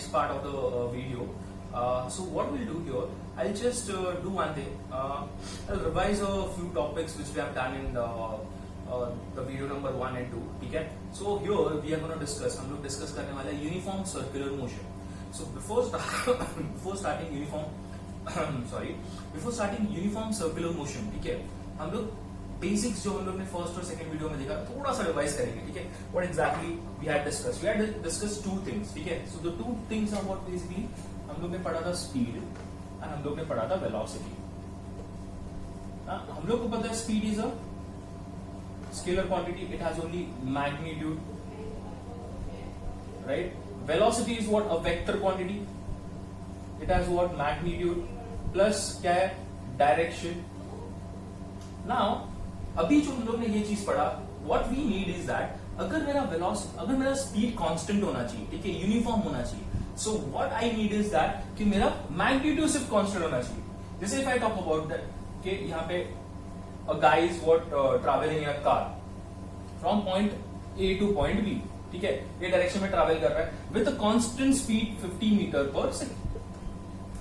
next part of the video. So what we'll do here, I'll just do one thing. I'll revise a few topics which we have done in the video number 1 and 2. ठीक है? So here we are going to discuss. हम लोग discuss करने वाले हैं uniform circular motion. So before starting uniform circular motion, ठीक है? हम लोग बेसिक्स जो हम लोग ने फर्स्ट और सेकंड वीडियो में देखा थोड़ा सा रिवाइज करेंगे. ठीक है? What exactly we had discuss two things. ठीक है? So the two things are what basically हम लोग ने पढ़ा था स्पीड एंड हम लोग ने पढ़ा था वेलोसिटी. हम लोग को पता है speed is a scalar quantity, it has only magnitude, right? Velocity is what a vector quantity, it has what magnitude plus क्या है डायरेक्शन. नाउ अभी जो हम लोग ने ये चीज पढ़ा, what we need is that अगर मेरा स्पीड कांस्टेंट होना चाहिए, ठीक है, यूनिफॉर्म होना चाहिए. So what I need is that कि मेरा मैग्नीट्यूड सिर्फ कांस्टेंट होना चाहिए. जैसे if I talk about that कि यहाँ पे a guy is what travelling in a car from point A to point B. ठीक है? ये डायरेक्शन में ट्रैवल कर रहा है with a constant speed 50 metre per second.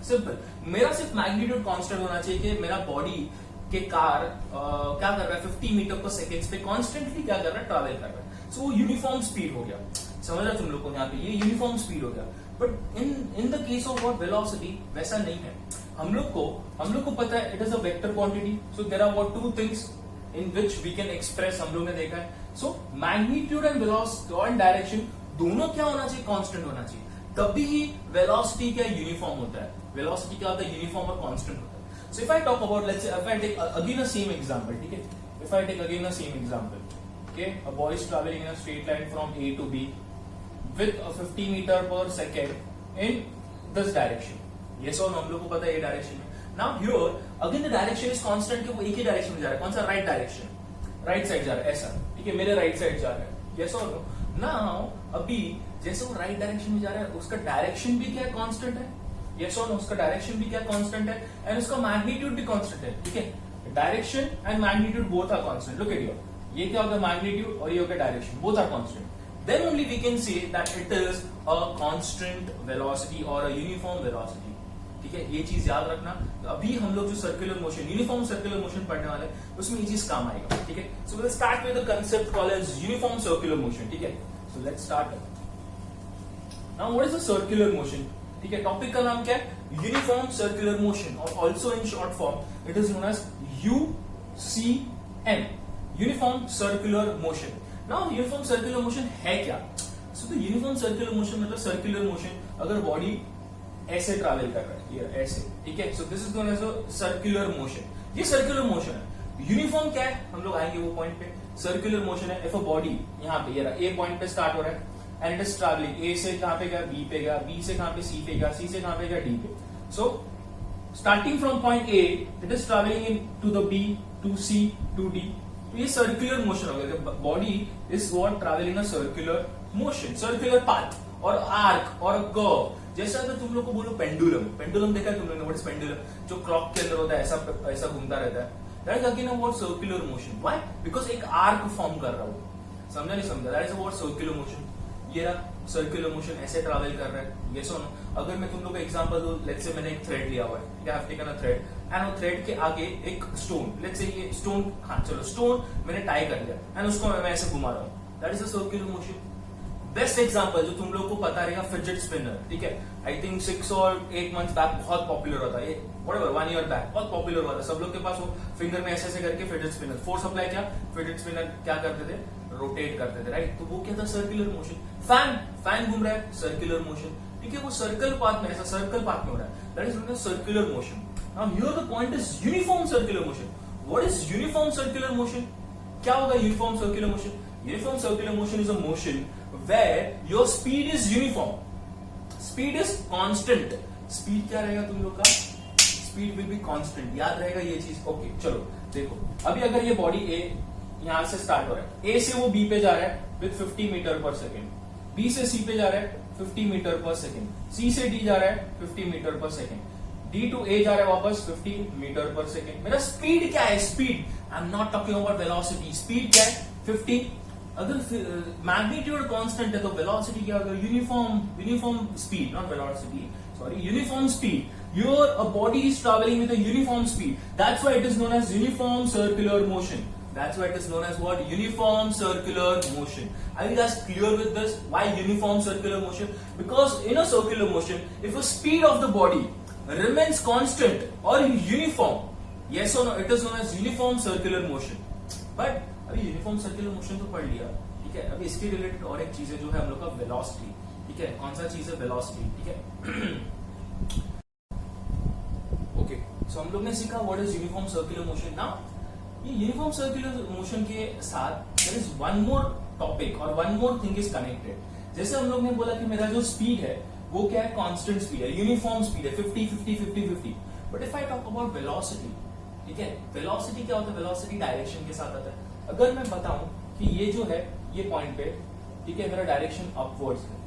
Simple. मेरा सिर्फ मैग्नीट्यूड कांस्टेंट होना चाहिए कि मेरा बॉडी के कार क्या कर रहा है 50 मीटर पर सेकेंड पे कॉन्स्टेंटली क्या कर रहा है ट्रैवल कर रहा है. सो यूनिफॉर्म स्पीड हो गया. समझ रहा तुम लोग को यहाँ पे ये यूनिफॉर्म स्पीड हो गया. But in the case of velocity वैसा नहीं है. हम लोग को पता है it is a vector quantity. So there are what two things in which we can express. हम लोग ने देखा है. सो मैग्नीट्यूड एंड वेलोसिटी और डायरेक्शन दोनों क्या होना चाहिए, कांस्टेंट होना चाहिए. तभी ही वेलोसिटी क्या यूनिफॉर्म होता है. वेलोसिटी क्या होता है, यूनिफॉर्म और कांस्टेंट होता है. So if I talk about, let's say, if I take again a same example, ठीक है? If I take again a same example, okay, a boy is traveling in a straight line from A to B with a 50 meter per second in this direction. Yes or no? हम लोग को पता है ये direction में. Now here again the direction is constant कि वो एक ही डायरेक्शन में जा रहा है. कौन सा? राइट डायरेक्शन, राइट साइड जा रहा है ऐसा. ठीक है? मेरे राइट साइड जा रहा है. Yes or no? Now अभी जैसे वो राइट डायरेक्शन में जा रहा है उसका डायरेक्शन भी क्या है, कांस्टेंट है. Yes or no? उसका डायरेक्शन भी क्या कांस्टेंट है एंड उसका मैग्नीट्यूड भी कांस्टेंट है. ठीक है? Direction and magnitude both are constant. Look at here. ये क्या होगा, मैग्नीट्यूड, और ये होगा direction. Both are constant. Then only we can say that it is a constant velocity और अ यूनिफॉर्म वेलोसिटी. ठीक है? ये चीज याद रखना. अभी हम लोग जो circular motion, uniform circular motion पढ़ने वाले उसमें ये चीज काम आएगा. ठीक है? So we will start with the concept called as uniform circular motion. ठीक है? So let's start. Now what is the circular motion? ठीक है? टॉपिक का नाम क्या है, यूनिफॉर्म सर्कुलर मोशन, और also in short form it is known as UCM, uniform circular motion. Now uniform circular motion है क्या? सो द यूनिफॉर्म सर्कुलर मोशन मतलब सर्कुलर मोशन अगर बॉडी ऐसे ट्रैवल कर रहा है, ये ऐसे. ठीक है? So this is known as a circular motion. ये सर्कुलर मोशन है. यूनिफॉर्म क्या है, हम लोग आएंगे वो पॉइंट पे. सर्कुलर मोशन है इफ अ बॉडी यहाँ पे ये रहा, ए पॉइंट पे स्टार्ट हो रहा है and it is traveling. A से कहां पे गया, B पे गया, B से कहां पे C पे गया, C से कहां पे गया, D पे. So starting from point A, it is traveling in to the B, to C, to D. तो ये सर्कुलर मोशन हो गया. Body is what travelling a circular motion, circular path और आर्क और कर्व. जैसे अगर तुम लोग को बोलो पेंडुलम, पेंडुलम देखा है तुम लोगों ने? What is pendulum? जो क्लॉक के अंदर होता है, ऐसा घूमता रहता है. That is again a what circular motion. Why? Because एक आर्क फॉर्म कर रहा हो. समझा नहीं समझा? That is a what circular motion. ये रहा सर्कुलर मोशन, ऐसे ट्रैवल कर रहा है. ये सुनो, अगर मैं तुम लोग को एग्जांपल दूं, लेट्स से मैंने एक थ्रेड लिया हुआ है. I have taken a thread and वो थ्रेड के आगे एक स्टोन, लेट्स से ये स्टोन, हाँ चलो स्टोन मैंने टाई कर लिया एंड उसको मैं ऐसे घुमा रहा हूँ. That is a circular motion. Best example जो तुम लोग को पता रहेगा, फिडजेट स्पिनर. ठीक है? आई थिंक 6 और 8 मंथ्स बैक बहुत पॉपुलर होता है ये. व्हाटएवर 1 ईयर बैक बहुत पॉपुलर हुआ था. सब लोग के पास वो फिंगर में ऐसे करके फिडजेट स्पिनर, फोर्स अप्लाई किया, फिडजेट स्पिनर क्या करते थे, रोटेट करते थे, राइट? तो वो क्या था, सर्कुलर मोशन. फैन घूम रहा है, सर्कुलर मोशन. ठीक है? वो सर्कल पाथ में, ऐसा सर्कल पाथ में हो रहा है. That is known as circular motion. Now here the point is uniform circular motion. What is uniform circular motion? क्या होगा uniform circular motion? Uniform circular motion is a motion where your speed is uniform, speed is constant. speed क्या रहेगा तुम लोग का? speed will be constant. याद रहेगा ये चीज. ओके चलो देखो, अभी अगर ये बॉडी A यहां से स्टार्ट हो रहा है, A से वो B पे जा रहा है with 50 metre per second, B से C पे जा रहा है 50 मीटर पर सेकेंड, C से D जा रहा है 50 metre per second, D to A जा रहा है वापस 50 मीटर पर सेकेंड. मेरा स्पीड क्या है? Speed, I am not talking about velocity. Speed क्या है? 50 अगर मैग्नीट्यूड कांस्टेंट है तो वेलोसिटी क्या होगा, uniform speed, not velocity, sorry, uniform speed. A body is traveling with a uniform speed. That's why it is known as uniform circular motion. That's why it is known as what? Uniform circular motion. Are you guys clear with this? Why uniform circular motion? Because in a circular motion, if a speed of the body remains constant or uniform, yes or no, it is known as uniform circular motion. But अभी uniform circular motion तो पढ़ लिया, ठीक है. अभी इसके related और एक चीज है जो है हम लोग का वेलोसिटी, ठीक है. कौन सा चीज है? वेलोसिटी, ठीक है. ओके, सो हम लोग ने सीखा what is uniform circular motion. Now ये यूनिफॉर्म सर्कुलर मोशन के साथ there is one more topic और one more thing is connected. जैसे हम लोग ने बोला कि मेरा जो स्पीड है वो क्या है? कांस्टेंट स्पीड है, यूनिफॉर्म स्पीड है, 50-50-50-50. But if I talk about velocity, ठीक है, वेलोसिटी क्या होता है? वेलोसिटी डायरेक्शन के साथ आता है. अगर मैं बताऊं कि ये जो है ये पॉइंट पे, ठीक है, मेरा डायरेक्शन अपवर्ड्स है,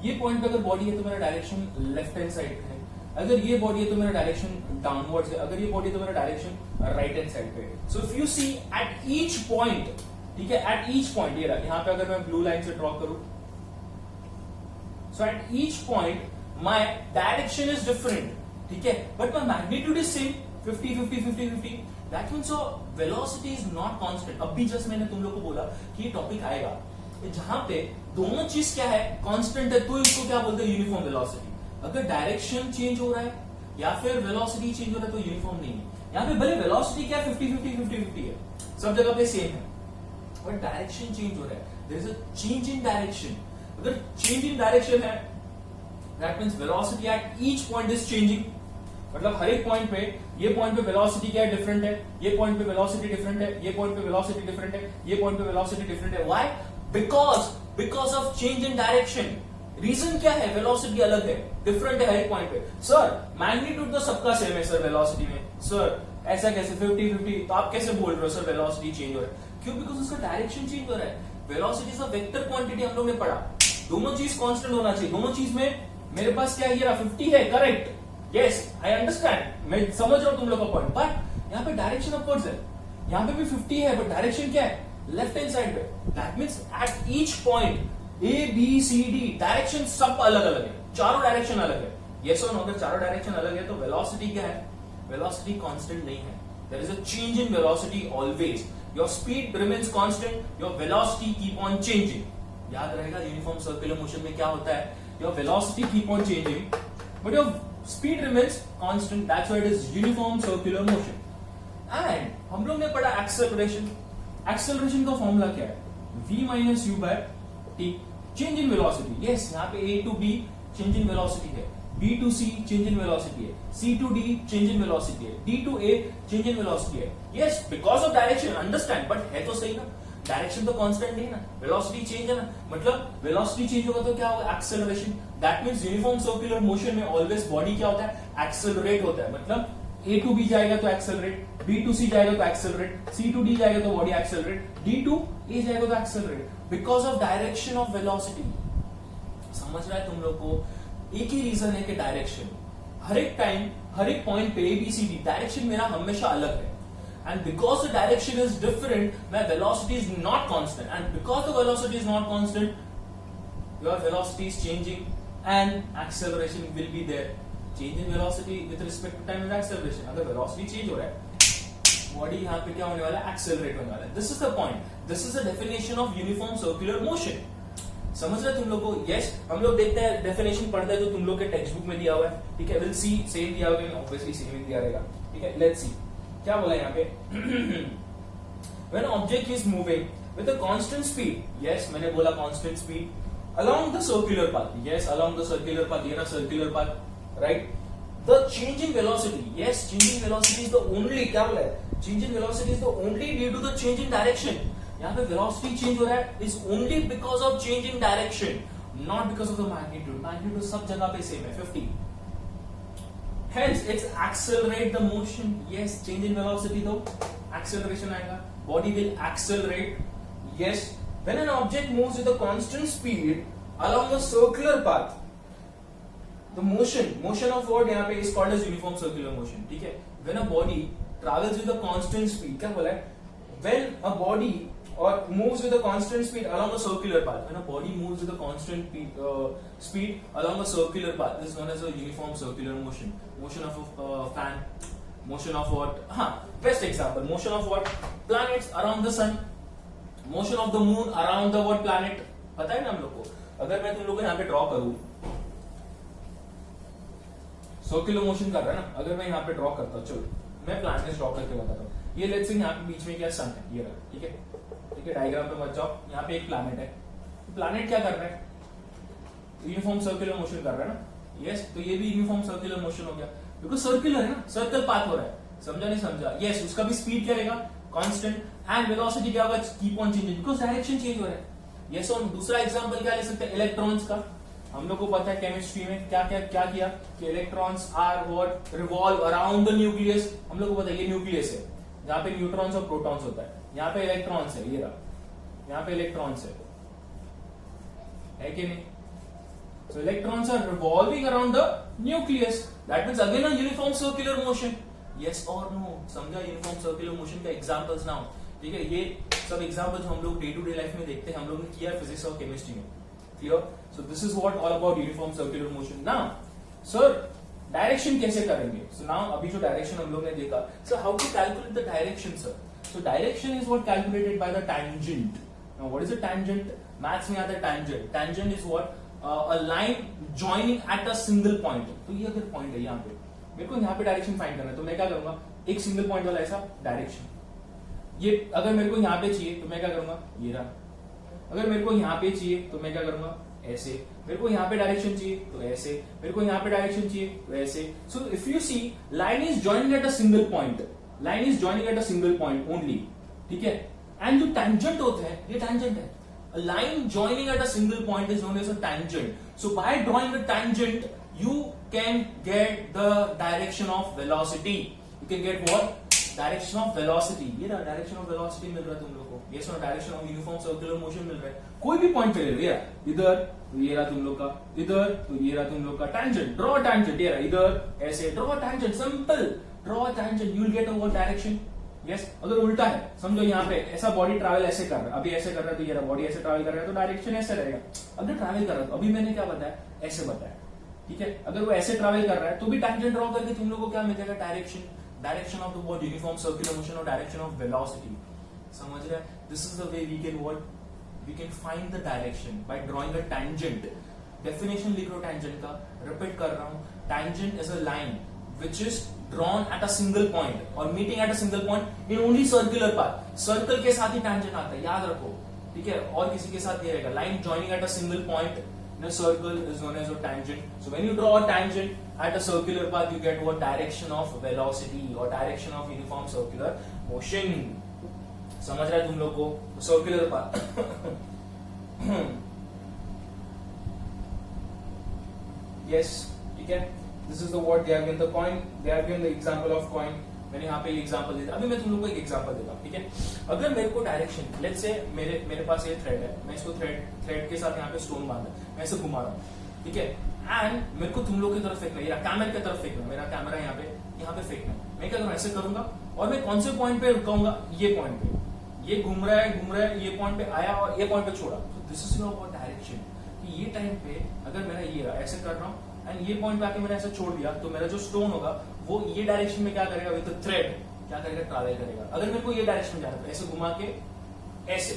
ये पॉइंट पे अगर बॉडी है तो मेरा डायरेक्शन लेफ्ट हैंड साइड पे है. अगर ये बॉडी है तो मेरा डायरेक्शन डाउनवर्ड्स है. अगर ये बॉडी है तो मेरा डायरेक्शन राइट हैंड साइड पे है. So if you see at each point, ठीक है, एट ईच पॉइंट, ये रहा, यहां पे अगर मैं ब्लू लाइन से ड्रॉ करूं, so at each point my direction is different, ठीक है, but my magnitude is same, 50-50-50-50. That means velocity is not constant. अभी जस्ट मैंने तुम लोग को बोला कि ये टॉपिक आएगा जहां पे दोनों चीज क्या है? कांस्टेंट है, तो इसको क्या बोलते हैं? Uniform velocity. अगर डायरेक्शन चेंज हो रहा है या फिर वेलोसिटी चेंज हो रहा है तो यूनिफॉर्म नहीं है. यहाँ पे भले वेलोसिटी क्या 50-50-50-50 है, सब जगह पे सेम है, बट डायरेक्शन चेंज हो रहा है. There is a change in direction. अगर चेंज इन डायरेक्शन है that means velocity at each point is changing. मतलब हर एक पॉइंट पे, ये पॉइंट पे वेलोसिटी क्या है? डिफरेंट है. ये पॉइंट पे वेलोसिटी डिफरेंट है. ये पॉइंट पे वेलोसिटी डिफरेंट है. ये पॉइंट पे वेलोसिटी डिफरेंट है. Why? Because of change in direction. Reason क्या है? वेलोसिटी अलग है, डिफरेंट है हर एक पॉइंट पे. सर मैग्नीट्यूड तो सबका सेम है सर वेलोसिटी में. सर ऐसा कैसे 50-50? तो आप कैसे बोल रहे हो सर वेलोसिटी चेंज हो रहा है? क्यों? बिकॉज उसका डायरेक्शन चेंज हो रहा है. Velocity is a vector quantity, हम लोग ने पढ़ा. दोनों चीज कांस्टेंट होना चाहिए. दोनों चीज में मेरे पास क्या है? ये 50 है, करेक्ट. यस आई अंडरस्टैंड, मैं समझ रहा हूं तुम लोग का पॉइंट. बट यहाँ पे डायरेक्शन अपवर्ड्स है, यहाँ पे भी 50 है, बट डायरेक्शन क्या है? लेफ्ट हैंड साइड पे. That means eight each point A, B, C, D direction सब अलग अलग है, चारों डायरेक्शन अलग है. यस और नो? अगर चारों डायरेक्शन अलग है तो वेलोसिटी क्या है? वेलोसिटी कांस्टेंट नहीं है. There is a change in velocity always. Your speed remains constant, your velocity keep on changing. याद रहेगा यूनिफॉर्म सर्कुलर मोशन में क्या होता है? Your velocity keep on changing but your speed remains constant. That's why it is uniform circular motion. And हम लोग ने पढ़ा एक्सेलरेशन. एक्सेलरेशन का फॉर्मूला क्या है? v minus U by T. Change in velocity. Yes, यहाँ पे a to b change in velocity है, b to c change in velocity है, c to d change in velocity है, d to a change in velocity है. Yes, because of direction, understand. But है तो सही ना, डायरेक्शन तो constant नहीं ना, वेलोसिटी चेंज है ना. मतलब वेलोसिटी चेंज होगा तो क्या होगा? Acceleration. That means uniform circular motion में ऑलवेज बॉडी क्या होता है? एक्सेलरेट होता है. मतलब a टू b जाएगा तो एक्सेलरेट, b टू c जाएगा तो एक्सेलरेट, c टू d जाएगा तो body accelerate, d to a जाएगा तो accelerate. Because of direction of velocity. समझ रहा है तुम लोग को? एक ही रीजन है कि डायरेक्शन हर एक टाइम, हर एक पॉइंट पे A B C D direction मेरा हमेशा अलग है. And because the direction is different, my velocity is not constant. And because the velocity is not constant, your velocity is changing and acceleration will be there. Change in velocity with respect to time is acceleration. अगर velocity change हो रहा है, body यहाँ पे क्या होने वाला है? Accelerate होने वाला है. This is the point. This is the definition of uniform circular motion. समझ रहे तुम लोग को? यस, हम लोग देखते हैं डेफिनेशन पढ़ते हैं जो तुम लोग के टेक्स्ट बुक में दिया हुआ है. ठीक है, विल सी सेम दिया हुआ है, ऑब्वियसली सेम ही दिया रहेगा. ठीक है, लेट्स सी क्या बोला यहाँ पे. When object is moving with a constant speed, yes, मैंने बोला constant speed, along the circular path, yes, along the circular path, ये ना circular path, right? The change in velocity, yes, change in velocity is the only, क्या बोला है? Change in velocity is the only due to the change in direction. यहाँ पे velocity change हो रहा है is only because of change in direction, not because of the magnitude. Magnitude सब जगह पे same है, 50. Hence, it's accelerate the motion. Yes, change in velocity though, acceleration आएगा. Body will accelerate. Yes, when an object moves with a constant speed along a circular path, the motion of what यहाँ पे is called as uniform circular motion. ठीक है? When a body travels with a constant speed, क्या बोला है? When a body or moves with a constant speed along a circular path. When a body moves with a constant speed along a circular path, this is known as a uniform circular motion. Motion of a fan, motion of what? Best example, motion of what? Planets around the sun, motion of the moon around the what planet? पता है ना हम लोग को. अगर मैं तुम लोग को यहाँ पे ड्रॉ करूं, सर्कुलर मोशन कर रहा है ना, अगर मैं यहाँ पे ड्रॉ करता हूँ, चलो मैं प्लैनेट्स ड्रॉ करके बताता हूँ. ये लेट्स से यहाँ पे बीच में क्या सन है, ये रहा, ठीक है. ठीक है, डायग्राम पे मत जाओ. यहाँ पे एक प्लैनेट है. प्लैनेट क्या कर रहा है? यूनिफॉर्म सर्कुलर मोशन कर रहा है ना. यस, तो ये भी यूनिफॉर्म सर्कुलर मोशन हो गया, बिकॉज सर्कुलर है ना, सर्कल पाथ हो रहा है. समझा नहीं समझा? यस, उसका भी स्पीड क्या रहेगा? कांस्टेंट. एंड वेलोसिटी क्या होगा? Keep on changing, because direction change हो रहा है. यस. और दूसरा एग्जांपल क्या ले सकते हैं? इलेक्ट्रॉन्स का. हम लोग को पता है केमिस्ट्री में क्या किया कि electrons are what? Revolve around the nucleus. हम लोग को पता है ये न्यूक्लियस है, यहाँ पे न्यूट्रॉन्स और प्रोटॉन्स होता है. यहाँ पे इलेक्ट्रॉन्स है, ये रहा, यहाँ पे इलेक्ट्रॉन्स है कि नहीं? So electrons are revolving around the nucleus. That means again a uniform circular motion. Yes or no? समझा uniform circular motion का examples now. ठीक है, ये सब examples हम लोग day to day life में देखते हैं, हम लोग ने किया फिजिक्स और केमिस्ट्री में. Clear? So this is what all about uniform circular motion. Now, sir, direction कैसे करेंगे? So now अभी जो डायरेक्शन हम लोग ने देखा, so how to calculate the direction, sir? So direction is what calculated by the tangent. Now what is a tangent? Maths में आता है tangent. Tangent is what? A line joining at a single point. तो ये अगर point है यहाँ पे, मेरे को यहाँ पे डायरेक्शन फाइंड करना है, तो मैं क्या करूंगा? एक सिंगल पॉइंट वाला ऐसा डायरेक्शन. ये अगर मेरे को यहाँ पे चाहिए तो मैं क्या करूंगा? ये रहा. अगर मेरे को यहाँ पे चाहिए तो मैं क्या करूंगा? ऐसे. मेरे को यहाँ पे डायरेक्शन चाहिए तो ऐसे. मेरे को यहाँ पे डायरेक्शन चाहिए तो ऐसे. So if you see, line is joining at a single point. Line is joining at a single point only. ठीक है. एंड जो टेंजेंट होता है, ये टेंजेंट है. A line joining at a single point is known as a tangent. So by drawing a tangent, you can get the direction of velocity. You can get what? Direction of velocity. ये ना direction of velocity मिल रहा है तुम लोग को. Yes or no? Direction of uniform circular motion मिल रहा है. कोई भी point पे ले लो. ये इधर तो ये रहा तुम लोग का, इधर तो ये रहा तुम लोग का. Tangent. Draw a tangent. ये रहा इधर ऐसे. Draw a tangent. Simple. Draw a tangent. You will get over direction. Yes. अगर उल्टा है, समझो यहाँ पे ऐसा बॉडी ट्रैवल ऐसे कर रहा है, अभी ऐसे कर रहा है, तो ये बॉडी ऐसे ट्रैवल कर रहा है, तो डायरेक्शन ऐसे रहेगा. अगर ट्रैवल कर रहा है, तो अभी मैंने क्या बताया? ऐसे बताया. ठीक है. अगर वो ऐसे ट्रैवल कर रहा है तो भी टेंजेंट ड्रॉ करके तुम लोग को क्या मिल जाएगा? Direction. Direction of the what? Uniform circular motion और डायरेक्शन ऑफ वेलोसिटी. समझ रहे हैं? This is the way we can what? We can find the direction by drawing a tangent. Definition लिख लो टेंजेंट का. रिपीट कर रहा हूं. Tangent is a line which is drawn at a single point or meeting at a single point in only circular path. Circle के साथ ही tangent आता है, याद रखो. ठीक है. और किसी के साथ ये रहेगा. Line joining at a single point in a circle is known as a tangent. So when you draw a tangent at a circular path, you get what? Direction of velocity or direction of uniform circular motion. समझ रहा है तुम लोग को? Circular path. Yes. ठीक है. This is the what they have given the coin. They have given the example of coin. मैंने यहाँ पे एग्जांपल दिया. अभी मैं तुम लोग को एक एग्जांपल देता हूँ. ठीक है. अगर मेरे को डायरेक्शन, लेट्स से मेरे पास ये थ्रेड है, मैं इसको थ्रेड के साथ यहाँ पे स्टोन बांधा, मैं इसे घुमा रहा हूँ. ठीक है. एंड मेरे को तुम लोग की तरफ फेंकना है, या कैमरा की तरफ फेंकना. मेरा कैमरा यहाँ पे फेंकना है. मैं क्या करूँ? ऐसे करूंगा और मैं कौन से पॉइंट पे रुकाऊंगा? ये पॉइंट पे. ये घूम रहा है, ये पॉइंट पे आया और ये पॉइंट पे छोड़ा. तो दिस इज योर डायरेक्शन. ये टाइम पे अगर मेरा ये रहा, ऐसे कर रहा हूँ एंड ये पॉइंट पे आके मैंने ऐसे छोड़ दिया, तो मेरा जो स्टोन होगा वो ये डायरेक्शन में क्या करेगा? विद थ्रेड क्या करेगा? ट्रैवल करेगा. अगर मेरे को ये डायरेक्शन जाना है, ऐसे घुमा के ऐसे.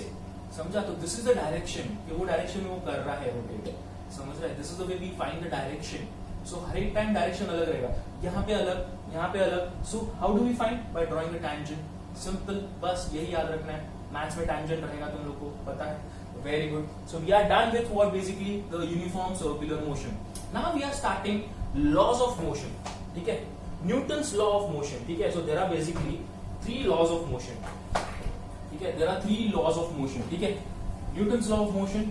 समझा? तो दिस इज द डायरेक्शन कि वो डायरेक्शन में वो कर रहा है रोटेट. समझ रहा है? This is the way we find the direction. So हर एक टाइम डायरेक्शन अलग रहेगा. यहाँ पे अलग, यहाँ पे अलग. So how do we find? By drawing a tangent. Simple. बस यही याद रखना है. मैथ्स में टैंजेंट रहेगा, तुम लोग को पता है. Very good. So we are done with what basically the uniform circular motion. Now we are starting laws of motion. ठीक है. Newton's law of motion. ठीक है. So there are basically 3 laws of motion. ठीक है. There are 3 laws of motion. ठीक है. Newton's law of motion.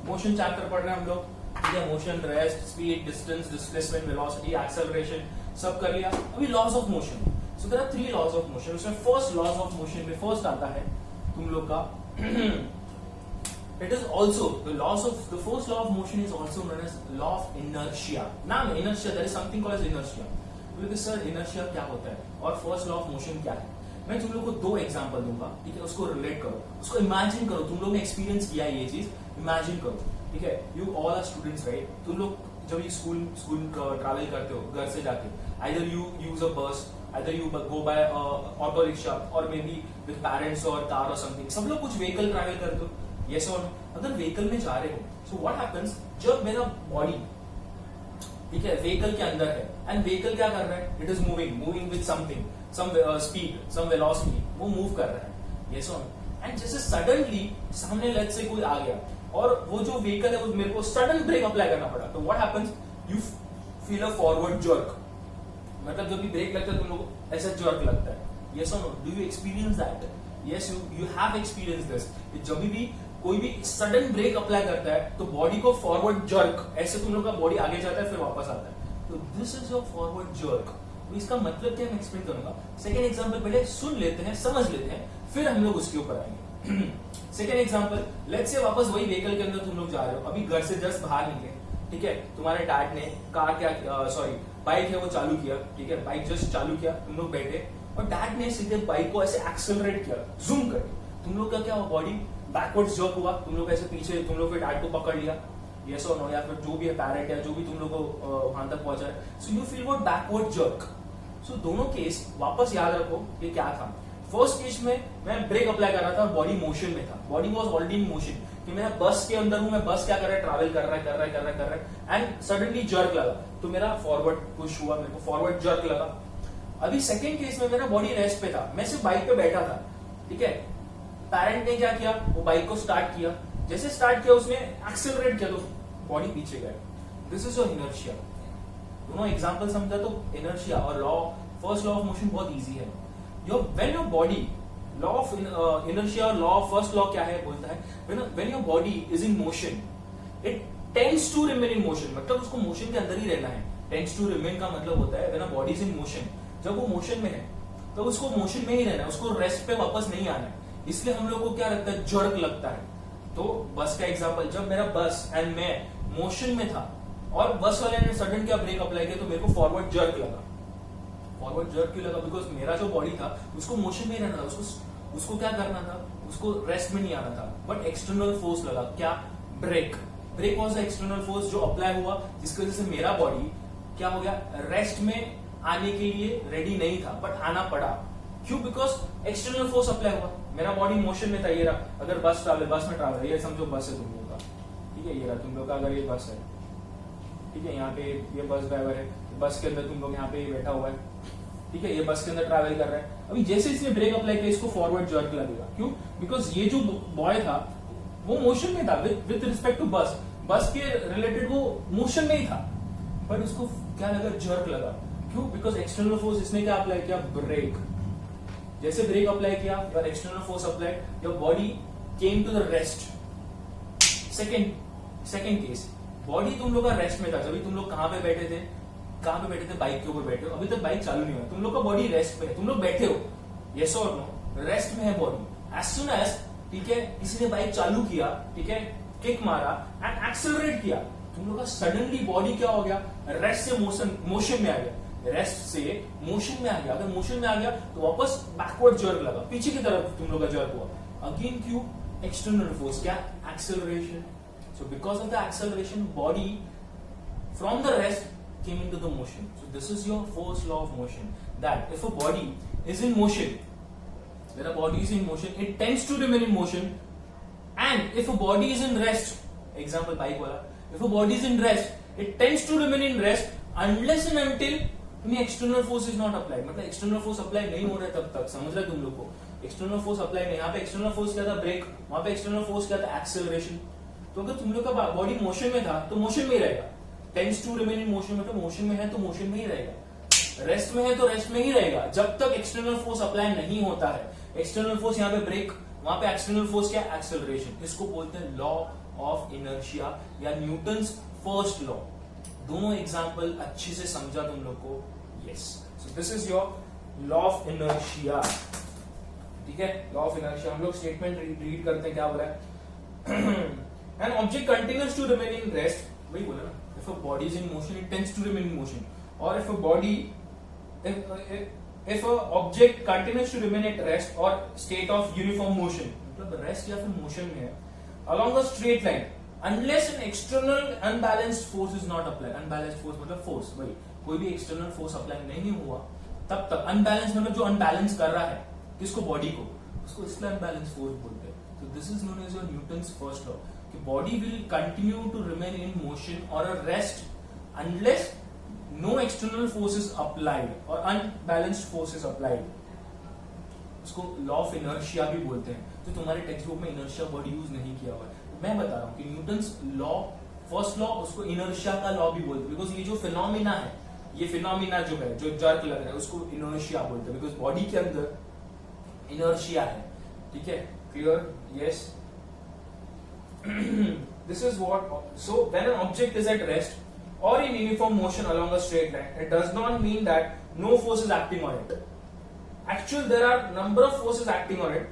Motion chapter पढ़ रहे हैं हम लोग. ठीक है. Motion, rest, speed, distance, displacement, velocity, acceleration, सब कर लिया. अभी laws of motion. So there are 3 laws of motion. उसमें first laws of motion में first आता है तुम लोग का it is also the first law of motion is also known as law of inertia. नाम inertia, there is something called as inertia. बोले sir inertia क्या होता है और first law of motion क्या है? मैं तुम लोग को 2 एग्जांपल दूंगा, ठीक है, उसको रिलेट करो, उसको इमेजिन करो, तुम लोग ने एक्सपीरियंस किया है ये चीज, इमेजिन करो, ठीक है। You all are students right, तुम लोग जब ये स्कूल ट्रैवल करते हो घर से जाके, either you use a bus, either you go by auto rickshaw और मे बी विद पेरेंट्स और कार और समथिंग, सब लोग कुछ व्हीकल ट्रैवल करते हो, यस और नो। अगर व्हीकल में जा रहे हो, सो व्हाट हैपेंस, जब मेरा बॉडी, ठीक है, व्हीकल के अंदर है एंड व्हीकल क्या कर रहा है, it is moving with something, some speed, some velocity, वो मूव कर रहा है, यस और नो। एंड जैसे सडनली सामने लेट से कोई आ गया और वो जो व्हीकल है वो मेरे को सडन ब्रेक अप्लाई करना पड़ा, तो what happens, you feel a forward jerk, मतलब जब भी ब्रेक लगता है तुम लोग को ऐसा जर्क लगता है, यस और no. Do you experience that? Yes, you have experience this. जब भी कोई भी सडन ब्रेक अप्लाई करता है तो बॉडी को फॉरवर्ड जर्क, ऐसे तुम लोग का बॉडी आगे जाता है फिर वापस आता है, तो this is your forward jerk. तो इसका मतलब क्या मैं एक्सप्लेन करूंगा। सेकेंड एग्जाम्पल पहले सुन लेते हैं, समझ लेते हैं, फिर हम लोग उसके ऊपर आएंगे। सेकेंड एग्जाम्पल, लेट्स से वापस वही व्हीकल के अंदर तुम लोग जा रहे हो, अभी घर से जस्ट बाहर निकले, ठीक है, तुम्हारे डैड ने बाइक है वो चालू किया, ठीक है, बाइक जस्ट चालू किया, तुम लोग बैठे और डैड ने सीधे बाइक को ऐसे एक्सेलरेट किया, जूम करके, तुम लोग का क्या हुआ, बॉडी बैकवर्ड्स जर्क हुआ, तुम लोग ऐसे पीछे, तुम लोग फिर डैड को पकड़ लिया, यस और नो, या फिर जो भी है पैरेट या जो भी तुम लोग को वहां तक पहुंचा है, so you feel what, backward jerk. So दोनों केस वापस याद रखो ये क्या था। फर्स्ट केस में मैं ब्रेक अप्लाई कर रहा था, बॉडी मोशन में था, body was already in motion, कि मैं बस के अंदर हूं, मैं बस क्या कर रहा है, ट्रैवल कर रहा है एंड सडनली जर्क लगा, तो मेरा फॉरवर्ड पुश हुआ, मेरे को फॉरवर्ड जर्क लगा। अभी सेकंड केस में मेरा बॉडी रेस्ट पे था, मैं सिर्फ बाइक पे बैठा था, ठीक है, पैरेंट ने क्या किया, वो बाइक को स्टार्ट किया, जैसे स्टार्ट किया उसने एक्सेलरेट किया तो बॉडी पीछे गया, दिस इज योर इनर्शिया। दोनों एग्जांपल समझा तो इनर्शिया और law, first law of motion बहुत इजी है। When your body, law of inertia और लॉ ऑफ फर्स्ट लॉ क्या है, बोलता है when your body is in motion it tends to remain in motion, मतलब उसको मोशन के अंदर ही रहना है। टेंड्स टू रिमेन का मतलब होता है when a body is in motion, जब वो मोशन में है तो उसको मोशन में ही रहना है, उसको रेस्ट पे वापस नहीं आना है, इसलिए हम लोग को क्या लगता है, जर्क लगता है। तो बस का एग्जांपल, जब मेरा बस एंड मैं मोशन में था और बस वाले ने सडन क्या ब्रेक अप्लाई किया तो मेरे को फॉरवर्ड जर्क लगा। फॉरवर्ड जर्क क्यों लगा, बिकॉज मेरा जो बॉडी था उसको मोशन में रहना था, उसको क्या करना था, उसको रेस्ट में नहीं आना था, बट एक्सटर्नल फोर्स लगा, क्या, brake. Brake was the external force जो अप्लाई हुआ, जिसकी वजह से मेरा बॉडी क्या हो गया, रेस्ट में आने के लिए रेडी नहीं था, बट आना पड़ा। क्यों, बिकॉज एक्सटर्नल फोर्स अप्लाई हुआ, मेरा बॉडी मोशन में था, ये रहा, अगर बस में ट्रैवल, ये समझो बस है तुम लोग का, ठीक है, ये रहा तुम लोग का, अगर ये बस है, ठीक है, यहाँ पे ये बस ड्राइवर है, बस के अंदर तुम लोग यहाँ पे बैठा हुआ है, ठीक है, ये बस के अंदर ट्रैवल कर रहा है। अभी जैसे इसने ब्रेक अप्लाई किया, इसको फॉरवर्ड जर्क लगेगा, क्यों, बिकॉज ये जो बॉय था वो मोशन में था विद रिस्पेक्ट टू बस के रिलेटेड वो मोशन में ही था, बट उसको क्या लगा, जर्क लगा। क्यों, बिकॉज एक्सटर्नल फोर्स इसने क्या अप्लाई किया, ब्रेक। जैसे ब्रेक अप्लाई किया, your external force apply, your body came to the rest. Second case, body तुम लोग का रेस्ट में था, जब तुम लोग कहां पे बैठे थे, बाइक के ऊपर बैठे हो, अभी तक बाइक चालू नहीं हुआ, तुम लोग का बॉडी रेस्ट पे है, तुम लोग बैठे हो, यस और नो, रेस्ट में है बॉडी। एज सुन एज, ठीक है, किसी ने बाइक चालू किया, ठीक है, किक मारा एंड एक्सेलरेट किया, तुम लोग का सडनली बॉडी क्या हो गया, रेस्ट से मोशन में आ गया, रेस्ट से मोशन में आ गया। अगर मोशन में आ गया तो वापस बैकवर्ड जर्क लगा, पीछे की तरफ तुम लोग का जर्क हुआ, अगेन क्यों, एक्सटर्नल फोर्स, क्या, acceleration. So because of the acceleration, body from the rest came into the motion. So this is your first law of motion, that if a body is in motion, when a body is in motion, it tends to remain in motion, and if a body is in rest, example bike wala, if a body is in rest, it tends to remain in rest unless and until external force is not applied. मतलब external force apply नहीं हो रहा तब तक, समझ रहे तुम लोग को, external force apply नहीं, यहाँ पे external force क्या था, ब्रेक, वहां पे external force क्या था, acceleration। तो अगर तुम लोग का बॉडी मोशन में था तो मोशन में ही रहेगा, tends to remain in motion, मतलब मोशन में है तो मोशन में ही रहेगा, रेस्ट में है तो रेस्ट में ही रहेगा, जब तक एक्सटर्नल फोर्स अप्लाई नहीं होता है। एक्सटर्नल फोर्स यहाँ पे ब्रेक, वहां पे एक्सटर्नल फोर्स क्या, एक्सेलरेशन। इसको बोलते हैं लॉ ऑफ इनर्शिया या न्यूटन्स फर्स्ट लॉ। दोनों एग्जांपल अच्छे से समझा तुम लोग को, yes. So this is your law of inertia, ठीक है, लॉ ऑफ इनर्शिया। हम लोग स्टेटमेंट रीड करते हैं, क्या बोला है, an object continues to remain in rest, वही बोला ना, if a body is in motion it tends to remain in motion, or if a body if a object continues to remain at rest or state of uniform motion, मतलब rest या फिर motion में है, along a straight line, unless an external unbalanced force is not applied. Unbalanced force मतलब force, भाई कोई भी external force apply नहीं हुआ, तब तक unbalanced मतलब जो unbalance कर रहा है किसको, बॉडी को, उसको इसलिए unbalanced force बोलते हैं. So this is known as your Newton's first law, कि body will continue to remain in motion or a rest unless no external force is applied or unbalanced force is applied. उसको law of inertia भी बोलते हैं. तो तुम्हारे text book में inertia word use नहीं किया हुआ है. मैं बता रहा हूँ कि न्यूटन्स लॉ, फर्स्ट लॉ, उसको इनर्शिया का लॉ भी बोलते हैं, बिकॉज ये जो फिनोमिना है, ये फिनोमिना जो है, जो जर्क लग रहा है, उसको इनर्शिया बोलते हैं, बिकॉज बॉडी के अंदर इनर्शिया है. ठीक है, clear? Yes. This is what, so when an object is at rest or in uniform motion along a straight line, it does not mean that no force is acting on it. Actually, there are number of forces acting on it,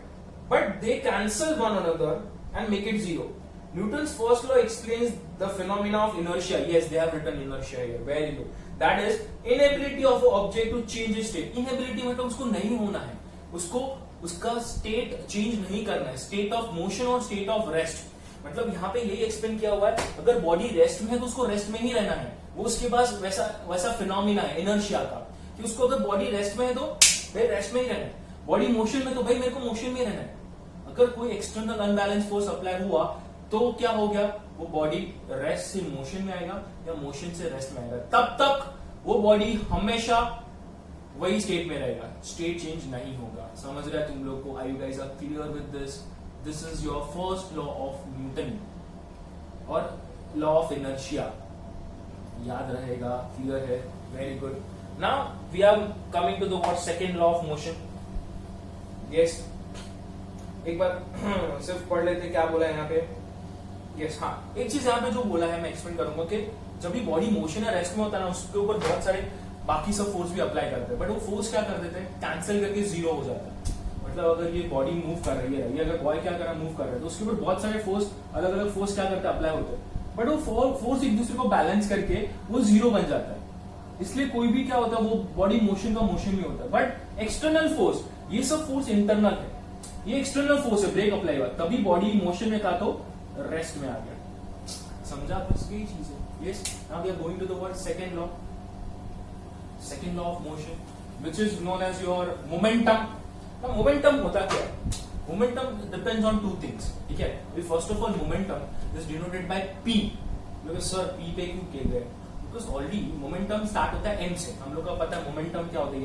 but they cancel one another and make it zero. Newton's first law explains the phenomena of inertia. Yes, they have written inertia here. Very good. That is inability of an object to change its state. Inability मतलब उसको नहीं होना है, उसको उसका state change नहीं करना है. State of motion और state of rest. मतलब यहाँ पे यही एक्सप्लेन किया हुआ है, अगर बॉडी रेस्ट में है तो उसको रेस्ट में ही रहना है. वो उसके पास वैसा फिनोमिना है इनर्शिया का, कि उसको अगर बॉडी रेस्ट में है तो भाई रेस्ट में ही रहना है, बॉडी मोशन में तो भाई मेरे को मोशन में रहना है. अगर कोई एक्सटर्नल अनबैलेंस फोर्स अप्लाई हुआ तो क्या हो गया, वो बॉडी रेस्ट से मोशन में आएगा या मोशन से रेस्ट में आएगा. तब तक वो बॉडी हमेशा वही स्टेट में रहेगा, स्टेट चेंज नहीं होगा. समझ रहा है तुम लोग को? I you guys are clear with this? This is your first law of Newton और law of inertia. याद रहेगा, clear है, very good. Now we are coming to the what second law of motion. Yes, एक बार सिर्फ पढ़ लेते क्या बोला है यहाँ पे. Yes, हाँ, एक चीज यहाँ पे जो बोला है मैं एक्सप्लेन करूंगा कि जब भी बॉडी मोशन या रेस्ट में होता है ना, उसके ऊपर बहुत सारे बाकी सब फोर्स भी अप्लाई करते हैं, बट वो फोर्स क्या कर देते हैं, कैंसिल करके जीरो हो जाता है. मतलब अगर ये बॉडी मूव कर रही है, ये अगर बॉय क्या कर रहा है, मूव कर रहा है, तो उसके ऊपर बहुत सारे फोर्स, अलग अलग फोर्स क्या करते हैं, अप्लाई होते हैं, बट वो फोर्स एक दूसरे को बैलेंस करके वो जीरो बन जाता है. इसलिए कोई भी क्या होता है, वो बॉडी मोशन का मोशन में होता है. बट एक्सटर्नल फोर्स, ये सब फोर्स इंटरनल है, ये एक्सटर्नल फोर्स है, ब्रेक अप्लाई हुआ तभी बॉडी मोशन में था तो रेस्ट में आ गया. समझा? बस यही चीज है. Yes, now we are going to the word second law. Second law of motion which is known as your momentum. Momentum होता क्या है? Momentum depends on two things. ठीक है, first of all momentum is denoted by P. Sir P पे क्यों किए गए? Because already momentum start होता है एम से. हम लोग का पता है मोमेंटम क्या होता है.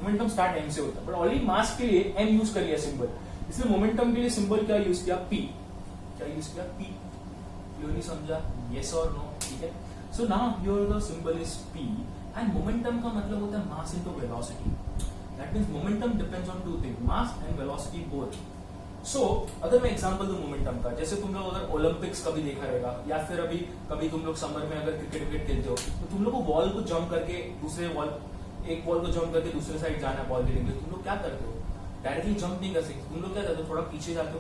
मोमेंटम स्टार्ट एम से होता है, बट ऑलरेडी मास के लिए एम यूज कर लिया सिंबल, इसलिए मोमेंटम के लिए सिंबल क्या यूज किया, पी. क्या यूज किया, पी. क्लियरली समझा? यस और नो? ठीक है. So now here the symbol is P. And momentum का मतलब होता है mass into velocity. That means momentum depends on two things, mass and velocity both. So अगर मैं एग्जांपल दूं मोमेंटम का, जैसे तुम लोग अगर ओलंपिक्स कभी देखा रहेगा, या फिर अभी कभी तुम लोग समर में अगर क्रिकेट खेलते हो, तो तुम लोग को बॉल को जंप करके दूसरे बॉल, एक बॉल को जंप करके दूसरे साइड जाना है बॉल के लिए, तुम लोग क्या करते हो, डायरेक्टली जंप नहीं कर सकते. तुम लोग क्या करते हो, थोड़ा पीछे जाते हो,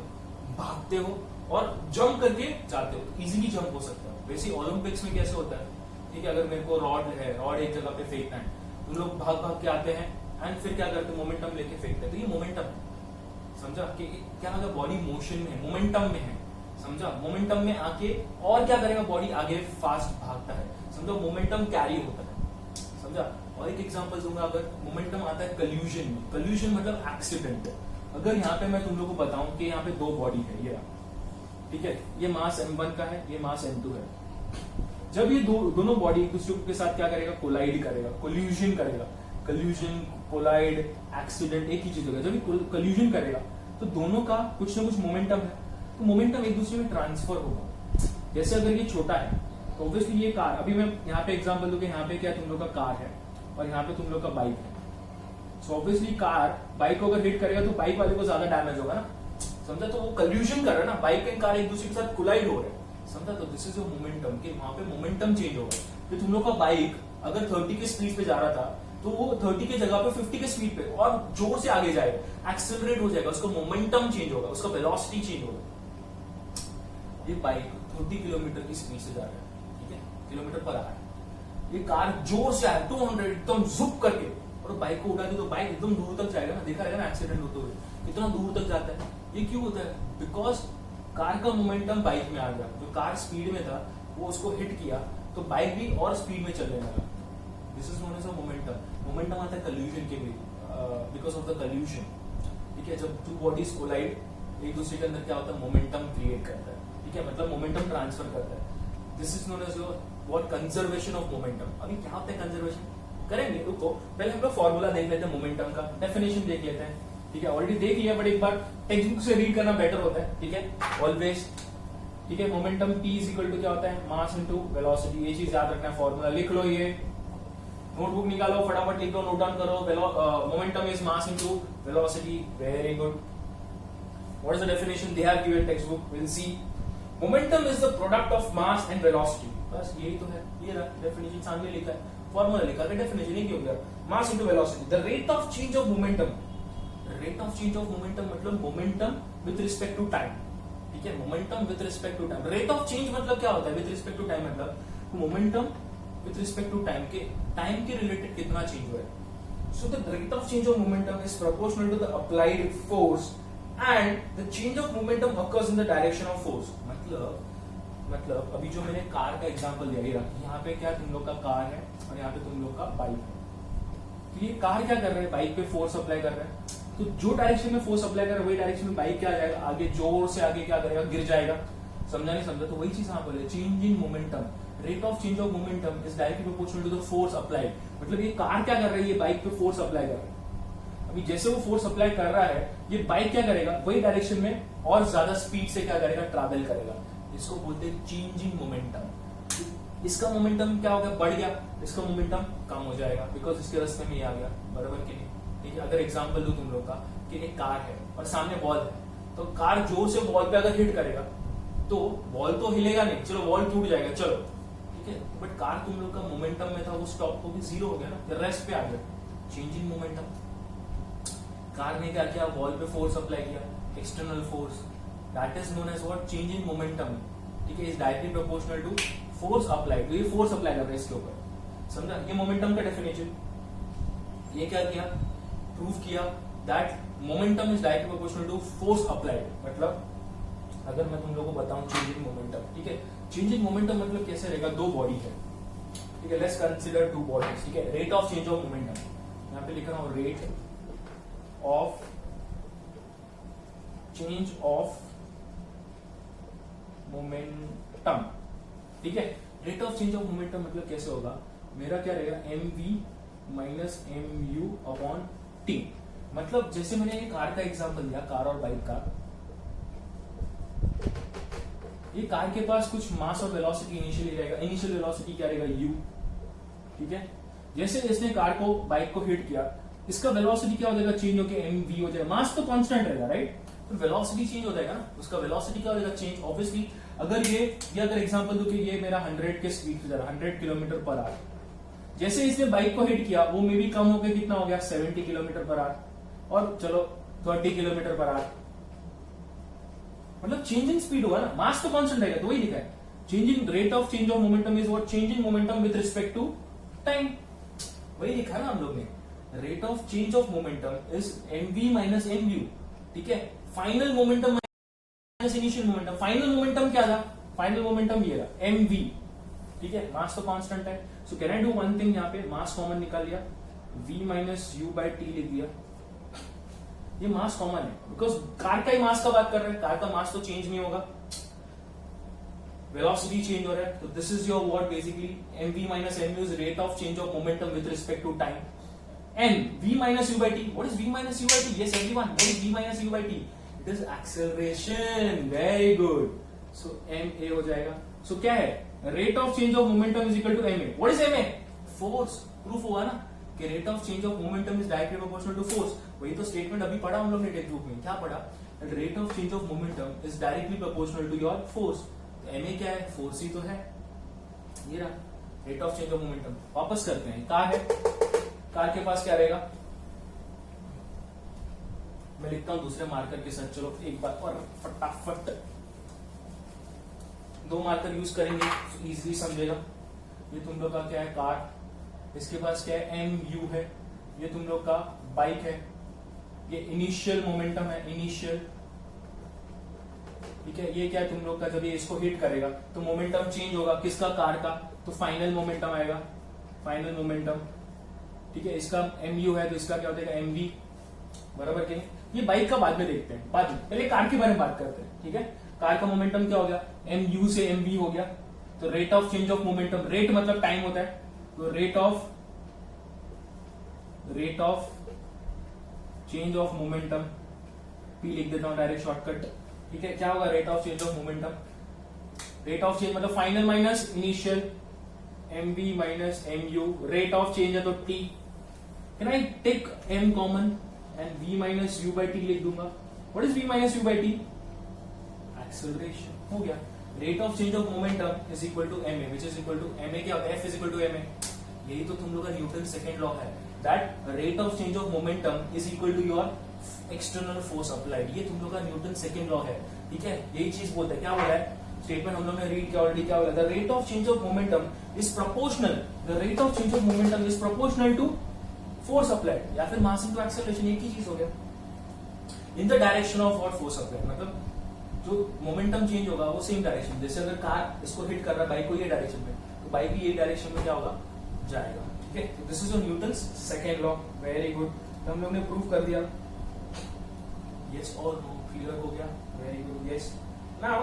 भागते हो और जंप करके जाते हो, इजीली जंप हो सकता है. वैसे ओलंपिक्स में कैसे होता है, ठीक है, अगर मेरे को रॉड है, रॉड एक जगह पे फेंकना है, तुम लोग भाग भाग के आते हैं एंड फिर क्या करते हैं, मोमेंटम लेके फेंकते हैं. तो ये मोमेंटम है. समझा कि क्या अगर बॉडी मोशन में है, मोमेंटम में है. समझा? मोमेंटम में आके और क्या करेगा, बॉडी आगे फास्ट भागता है. समझो, मोमेंटम कैरी होता है. समझा? और एक एग्जांपल दूंगा, अगर मोमेंटम आता है कल्यूजन में. कल्यूजन मतलब एक्सीडेंट. अगर यहाँ पे मैं तुम लोग को बताऊं कि यहाँ पे दो बॉडी है, ये ठीक है, ये मास m1 का है, ये मास m2 है. जब ये दोनों बॉडी एक दूसरे के साथ क्या करेगा, कोलाइड करेगा, कोल्यूजन करेगा. कल्यूजन, कोलाइड, एक्सीडेंट एक ही चीज होगा. जब ये कल्यूजन करेगा तो दोनों का कुछ ना कुछ मोमेंटम है, तो मोमेंटम एक दूसरे में ट्रांसफर होगा. जैसे अगर ये छोटा है तो ऑब्वियसली ये कार, अभी मैं यहाँ पे एग्जांपल दूं कि यहाँ पे क्या तुम लोग का कार है और यहाँ पे तुम लोग का बाइक है. सो ऑब्वियसली कार बाइक को अगर हिट करेगा तो बाइक वाले को ज्यादा डैमेज होगा ना. समझा? तो वो कल्यूजन कर रहा है ना, बाइक एंड कार एक दूसरे के साथ कोलाइड हो रहे हैं. समझा? तो दिस इज योर मोमेंटम, कि वहां पे मोमेंटम चेंज होगा. तो तुम लोग का बाइक अगर 30 के स्पीड पे जा रहा था तो वो 30 के जगह पे 50 के स्पीड पे और जोर से आगे जाएगा, एक्सेलरेट हो जाएगा, उसका मोमेंटम चेंज होगा, उसका वेलोसिटी चेंज होगा. ये बाइक 30 किलोमीटर की स्पीड से जा रहा है, ठीक है, किलोमीटर पर आ रहा है. ये कार जोर से आया 200 एकदम जुप करके और बाइक को उठा दी तो बाइक एकदम दूर तक जाएगा ना, देखा रहेगा ना एक्सीडेंट होते हुए कितना दूर तक जाता है। ये क्यों होता है? बिकॉज कार का मोमेंटम बाइक में आ गया, जो कार स्पीड में था वो उसको हिट किया तो बाइक भी और स्पीड में चलने लगा। This is known as a momentum. Momentum आता है कल्यूजन के बिकॉज ऑफ द कल्यूजन। ठीक है, जब टू बॉडीज कोलाइड एक दूसरे के अंदर क्या होता है, मोमेंटम क्रिएट करता है। ठीक है, मतलब मोमेंटम ट्रांसफर करता है। This is known as what conservation of momentum. अभी क्या होता है कंजर्वेशन करेंगे, रुको पहले हम लोग फॉर्मूला देख लेते हैं मोमेंटम का, डेफिनेशन देख लेते हैं। ठीक है, ऑलरेडी देख लिया बट एक बार टेक्स्ट बुक से रीड करना बेटर होता है। ठीक है, ऑलवेज। ठीक है, momentum P is equal to क्या होता है, मास इनटू वेलोसिटी। ये चीज याद रखना है, फॉर्मूला लिख लो, ये नोटबुक निकालो, फटाफट लिख लो, नोट डाउन करो। Momentum is mass into velocity. Very good. What is the definition they have given text book, will see. Momentum is the product of mass and velocity. बस यही तो है, ये रहा डेफिनेशन सामने लिखा है, फॉर्मूला लिखा है, डेफिनेशन ही क्यों गया, mass into velocity. The rate of change of momentum. Rate of change of momentum मतलब momentum with respect to time. ठीक है, momentum with respect to time. Rate of change मतलब क्या होता है, विद रिस्पेक्ट टू टाइम मतलब momentum with respect to time के related कितना चेंज हुआ है। So the rate of change of momentum is proportional to the applied force and the change of momentum occurs in the direction of force. मतलब अभी जो मैंने car का example दिया, यहाँ पे क्या तुम लोग का कार है और यहाँ पे तुम लोग का बाइक है। तो ये कार क्या कर रहे हैं, बाइक पे फोर्स अप्लाई कर रहे हैं, तो जो डायरेक्शन में फोर्स अप्लाई कर रहे हैं वही डायरेक्शन में बाइक क्या जाएगा, आगे जोर से आगे क्या करेगा, गिर जाएगा। समझा नहीं समझा? तो वही चीज यहाँ पर है, change in momentum. Rate of change of momentum is directly proportional to the force applied. मतलब ये कार क्या कर रही है, ये बाइक पे फोर्स अप्लाई कर रहा है। अभी जैसे वो फोर्स अप्लाई कर रहा है, ये बाइक क्या करेगा, वही डायरेक्शन में और ज्यादा स्पीड से क्या करेगा, ट्रैवल करेगा। इसको बोलते हैं चेंज इन मोमेंटम। इसका मोमेंटम क्या हो गया, बढ़ गया, इसका मोमेंटम कम हो जाएगा बिकॉज इसके रास्ते में ये आ गया। बराबर कि नहीं? ठीक है, अगर एग्जांपल दूं तुम लोग का कि एक कार है और सामने बॉल है, तो कार जोर से बॉल पे अगर हिट करेगा तो बॉल तो हिलेगा नहीं, चलो बॉल टूट जाएगा, चलो ठीक है, बट कार तुम लोग का मोमेंटम में था, वो स्टॉप हो गया, जीरो हो गया ना, रेस्ट पे आ गया। Change in momentum. कार ने क्या किया, बॉल पे फोर्स अप्लाई किया, external force, that is known as what, change in momentum. ठीक है, is directly proportional to force applied. तो ये फोर्स अप्लाई कर रहा है इसके ऊपर, समझा? ये मोमेंटम का डेफिनेशन। ये क्या किया, प्रूव किया that momentum is directly proportional to force applied. मतलब अगर मैं तुम लोगों को बताऊं चेंज इन मोमेंटम, ठीक है, चेंज इन मोमेंटम मतलब कैसे रहेगा, दो बॉडी है, ठीक है, लेट्स कंसीडर टू बॉडीज। ठीक है, rate of change of momentum, यहां पे लिख रहा हूं rate of change of momentum. ठीक है, rate of change of momentum मतलब कैसे होगा, मेरा क्या रहेगा, mv minus mu upon t। मतलब जैसे मैंने ये कार का एग्जांपल दिया, कार और बाइक का, ये कार के पास कुछ मास और वेलोसिटी इनिशियली रहेगा, इनिशियल वेलोसिटी क्या रहेगा, u। ठीक है, जैसे इसने कार को, बाइक को हिट किया, इसका वेलोसिटी क्या हो जाएगा, चेंज होकर mv हो जाएगा। मास तो कांस्टेंट रहेगा, राइट, तो वेलोसिटी चेंज हो जाएगा ना, उसका वेलोसिटी क्या हो जाएगा, चेंज। ऑब्वियसली अगर ये अगर एग्जांपल दो कि ये मेरा 100 के स्पीड से जा रहा, 100 किलोमीटर पर आवर, जैसे इसने बाइक को हिट किया, वो मे भी कम होकर कितना हो गया, 70 किलोमीटर पर आवर, और चलो 30 किलोमीटर पर आवर, मतलब चेंज इन स्पीड हुआ ना, मास तो कांस्टेंट रहेगा, तो वही लिखा है, change in rate of change of momentum is what, change in momentum with respect to time. वही लिखा है ना हम लोग ने, rate of change of momentum is mv minus mu। ठीक है, final momentum minus initial momentum. Final momentum क्या था, फाइनल मोमेंटम ये रहा mv। ठीक है, मास तो कांस्टेंट है, so can I do one thing, यहाँ पे मास कॉमन निकाल लिया, v minus u by T लिख दिया। ये मास कॉमन है बिकॉज कार का ही मास का बात कर रहे हैं, कार का मास तो चेंज नहीं होगा, वेलोसिटी चेंज हो रहा है। तो this is your what basically, mv minus mu is rate of change of momentum with respect to time, and v minus u by t. What is v minus u by t? Yes, everyone. What is v minus u by t? It is acceleration. Very good. So ma हो जाएगा. So क्या है? Rate of change of momentum is equal to ma. What is ma? Force. Proof हुआ ना कि rate of change of momentum is directly proportional to force. वही तो statement अभी पढ़ा हम लोग ने टेक्स्ट बुक में. क्या पढ़ा? That rate of change of momentum is directly proportional to your force. तो ma क्या है? Force ही तो है. ये रहा. Rate of change of momentum. वापस करते हैं. क्या है? कार के पास क्या रहेगा, मैं लिखता हूं दूसरे मार्कर के साथ, चलो एक बार और फटाफट 2 मार्कर यूज करेंगे, इजीली समझेगा। ये तुम लोग का क्या है, कार, इसके पास क्या है, एम यू है, ये तुम लोग का बाइक है, ये इनिशियल मोमेंटम है, इनिशियल, ठीक है। ये क्या है तुम लोग का, जब ये इसको हिट करेगा तो मोमेंटम चेंज होगा, किसका, कार का, तो फाइनल मोमेंटम आएगा, फाइनल मोमेंटम, ठीक है। इसका एम यू है तो इसका क्या होता है, एम वी, बराबर के नहीं। ये बाइक का बाद में देखते हैं, बाद में, पहले कार के बारे में बात करते हैं, ठीक है। कार का मोमेंटम क्या हो गया, एम यू से एम वी हो गया, तो rate of change of momentum, rate मतलब टाइम होता है, तो rate of change of momentum, P लिख देता हूं डायरेक्ट शॉर्टकट, ठीक है। क्या होगा, rate of change of momentum, rate of change मतलब final minus initial, M V minus M U, rate of change है तो T, can I take M common and v minus U by T लिख दूंगा। What is v minus U by T, acceleration, हो गया। Rate of change of momentum is equal to M A, which is equal to M A, क्या होता है, f is equal to M A. यही तो तुम लोग का न्यूटन सेकेंड लॉ है, that rate of change of momentum is equal to your external force applied, ये तुम लोग का न्यूटन सेकेंड लॉ है, ठीक है। यही चीज बोलता है, क्या बोला है स्टेटमेंट हम लोग ने रीड किया ऑलरेडी, क्या बोला, the rate of change of momentum is proportional, the rate of change of momentum is proportional to force applied, या फिर मास इनटू एक्सेलरेशन, एक ही चीज हो गया, in the direction of what force applied, मतलब जो मोमेंटम चेंज होगा वो सेम डायरेक्शन, जैसे अगर कार इसको हिट कर रहा है बाइक को ये डायरेक्शन में, तो बाइक भी ये डायरेक्शन में क्या होगा, जाएगा, ठीक है। This is Newton's second law, very good, तो हम लोग ने प्रूव कर दिया, यस और नो, क्लियर हो गया, वेरी गुड, यस। नाउ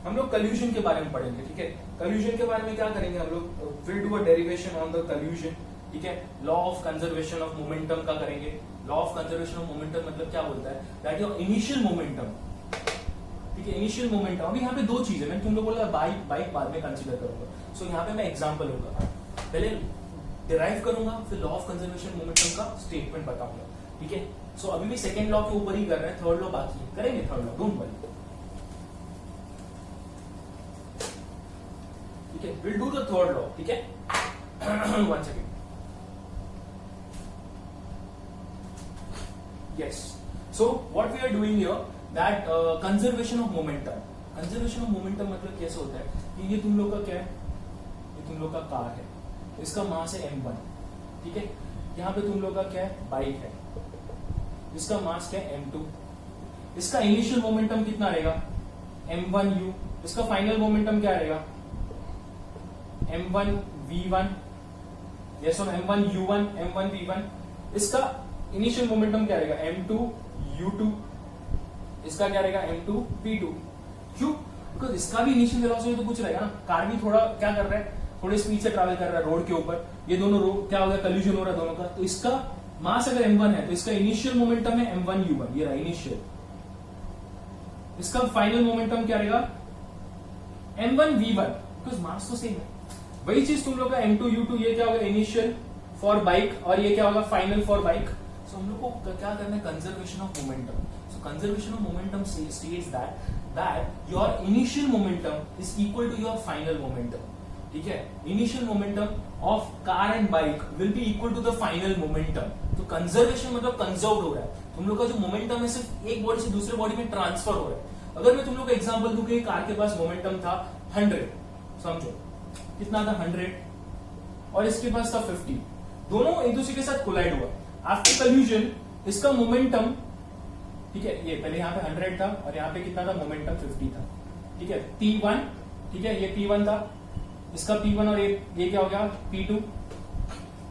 हम लोग कल्यूजन के बारे में पढ़ेंगे, ठीक है। कल्यूजन के बारे में क्या करेंगे हम लोग, will do a derivation on the कल्यूजन, ठीक है। Law of conservation of momentum का करेंगे। Law of conservation of momentum मतलब क्या बोलता है, दैट योर इनिशियल मोमेंटम, ठीक है, इनिशियल मोमेंटम। अभी यहाँ पे दो चीजें, मैंने तुम लोग बोला बाइक बाद में कंसीडर करूंगा, सो यहाँ पे मैं एग्जांपल होगा, पहले डिराइव करूंगा, फिर लॉ ऑफ कंजर्वेशन मोमेंटम का स्टेटमेंट बताऊंगा, ठीक है। सो अभी भी सेकंड लॉ के ऊपर ही कर रहे हैं, थर्ड लॉ बाकी है, करेंगे थर्ड लॉ, डोंट वरी, ठीक है। Will do the third law, ठीक है। One second, yes, so what we are doing here, that conservation of momentum, conservation of momentum मतलब कैसे होता है कि ये तुम लोग का क्या है, ये तुम लोग का कार है, इसका मास है m1, ठीक है। यहाँ पे तुम लोग का क्या है, बाइक है, इसका मास क्या है, m2, इसका इनिशियल मोमेंटम कितना रहेगा, m1u, इसका फाइनल मोमेंटम क्या रहेगा, m1v1, यस और m1u1, m1v1, इसका इनिशियल मोमेंटम क्या रहेगा, m2u2, इसका क्या रहेगा, m2v2, क्यों, बिकॉज इसका भी इनिशियल वेलोसिटी तो कुछ रहेगा ना, कार भी थोड़ा क्या कर रहा है, थोड़े स्पीड से ट्रैवल कर रहा है रोड के ऊपर, ये दोनों रोड क्या हो गया, कल्यूजन हो रहा है दोनों का, तो इसका मास अगर m1 है तो इसका इनिशियल मोमेंटम है m1u1, ये रहा इनिशियल, इसका फाइनल मोमेंटम क्या रहेगा, m1v1, बिकॉज मास तो सेम है। वही चीज तुम लोग का m2u2, ये क्या होगा, इनिशियल फॉर बाइक, और ये क्या होगा, फाइनल फॉर बाइक। सो हम लोग को क्या करना है, conservation of momentum. So conservation of momentum states that your initial momentum is equal to your final momentum, ठीक है। Initial momentum of car and bike will be equal to the final momentum. तो conservation मतलब conserve हो रहा है, तुम लोग का जो मोमेंटम है सिर्फ एक बॉडी से दूसरे बॉडी में ट्रांसफर हो रहा है। अगर मैं तुम लोग का एग्जांपल दूं कि कार के पास मोमेंटम था 100, समझो कितना था 100, और इसके पास था 50, दोनों एक दूसरे के साथ कोलाइड हुआ। आफ्टर कल्यूजन इसका मोमेंटम, ठीक है, ये पहले यहाँ पे 100 था और यहाँ पे कितना था, मोमेंटम 50 था, ठीक है, P1, ठीक है, ये P1 था, इसका P1 और ये क्या हो गया, P2,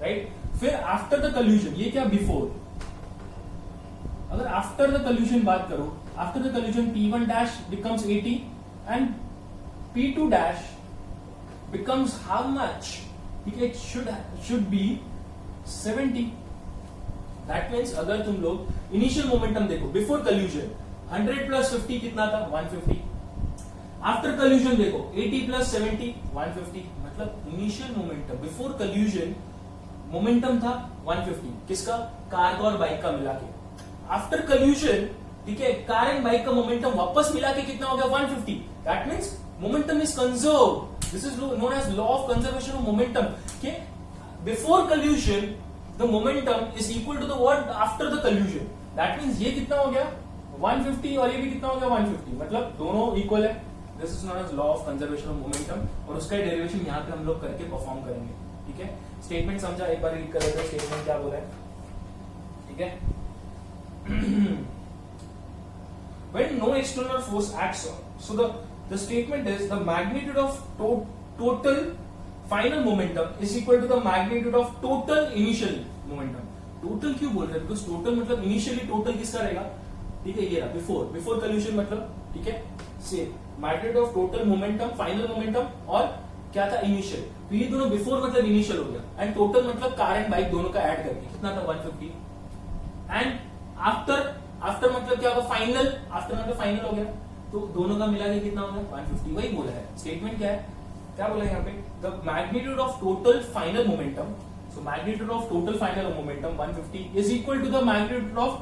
राइट। फिर आफ्टर द कल्यूजन, ये क्या, बिफोर, अगर आफ्टर द कल्यूजन बात करो, after the कल्यूजन P1 dash becomes 80 and P2 dash becomes how much, ठीक है, शुड बी 70। दैट मीन्स अगर तुम लोग इनिशियल मोमेंटम देखो बिफोर कल्यूजन 100 प्लस 50 कितना था, 150। आफ्टर कल्यूजन देखो 80 प्लस 70 150, मतलब इनिशियल मोमेंटम बिफोर कल्यूजन मोमेंटम था 150, किसका, कार का और बाइक का मिला के। आफ्टर कल्यूजन, ठीक है, कार एंड बाइक का मोमेंटम वापस मिला के कितना हो गया, 150। That means momentum is conserve, this is known as law of conservation of momentum, कि before collision the momentum is equal to the what after the collision। that means ये कितना हो गया 150 और ये भी कितना हो गया 150, मतलब दोनों इक्वल है। This is known as law of conservation of momentum, और उसका डेरिवेशन यहाँ पे हम लोग करके परफॉर्म करेंगे। ठीक है, स्टेटमेंट समझा, एक बार रीड कर लेते हैं स्टेटमेंट क्या बोला है। ठीक है, when no external force acts on, so the statement is the magnitude of total final momentum is equal to the magnitude of total initial momentum। Total क्यों बोल रहे हैं, बिकॉज टोटल मतलब इनिशियली टोटल किसका रहेगा, ठीक है, ये रहा बिफोर कल्यूशन मतलब, ठीक है, से magnitude of total momentum, final momentum, और क्या था इनिशियल, तो ये दोनों बिफोर मतलब इनिशियल हो गया, एंड टोटल मतलब कार एंड बाइक दोनों का ऐड करके कितना था 150, एंड आफ्टर मतलब क्या होगा फाइनल, आफ्टर मतलब फाइनल हो गया, तो दोनों का मिला के कितना हो गया 150, वही बोला है। स्टेटमेंट क्या है, क्या बोला है यहाँ पे, the magnitude of total final momentum, so magnitude of total final momentum 150 is equal to the magnitude of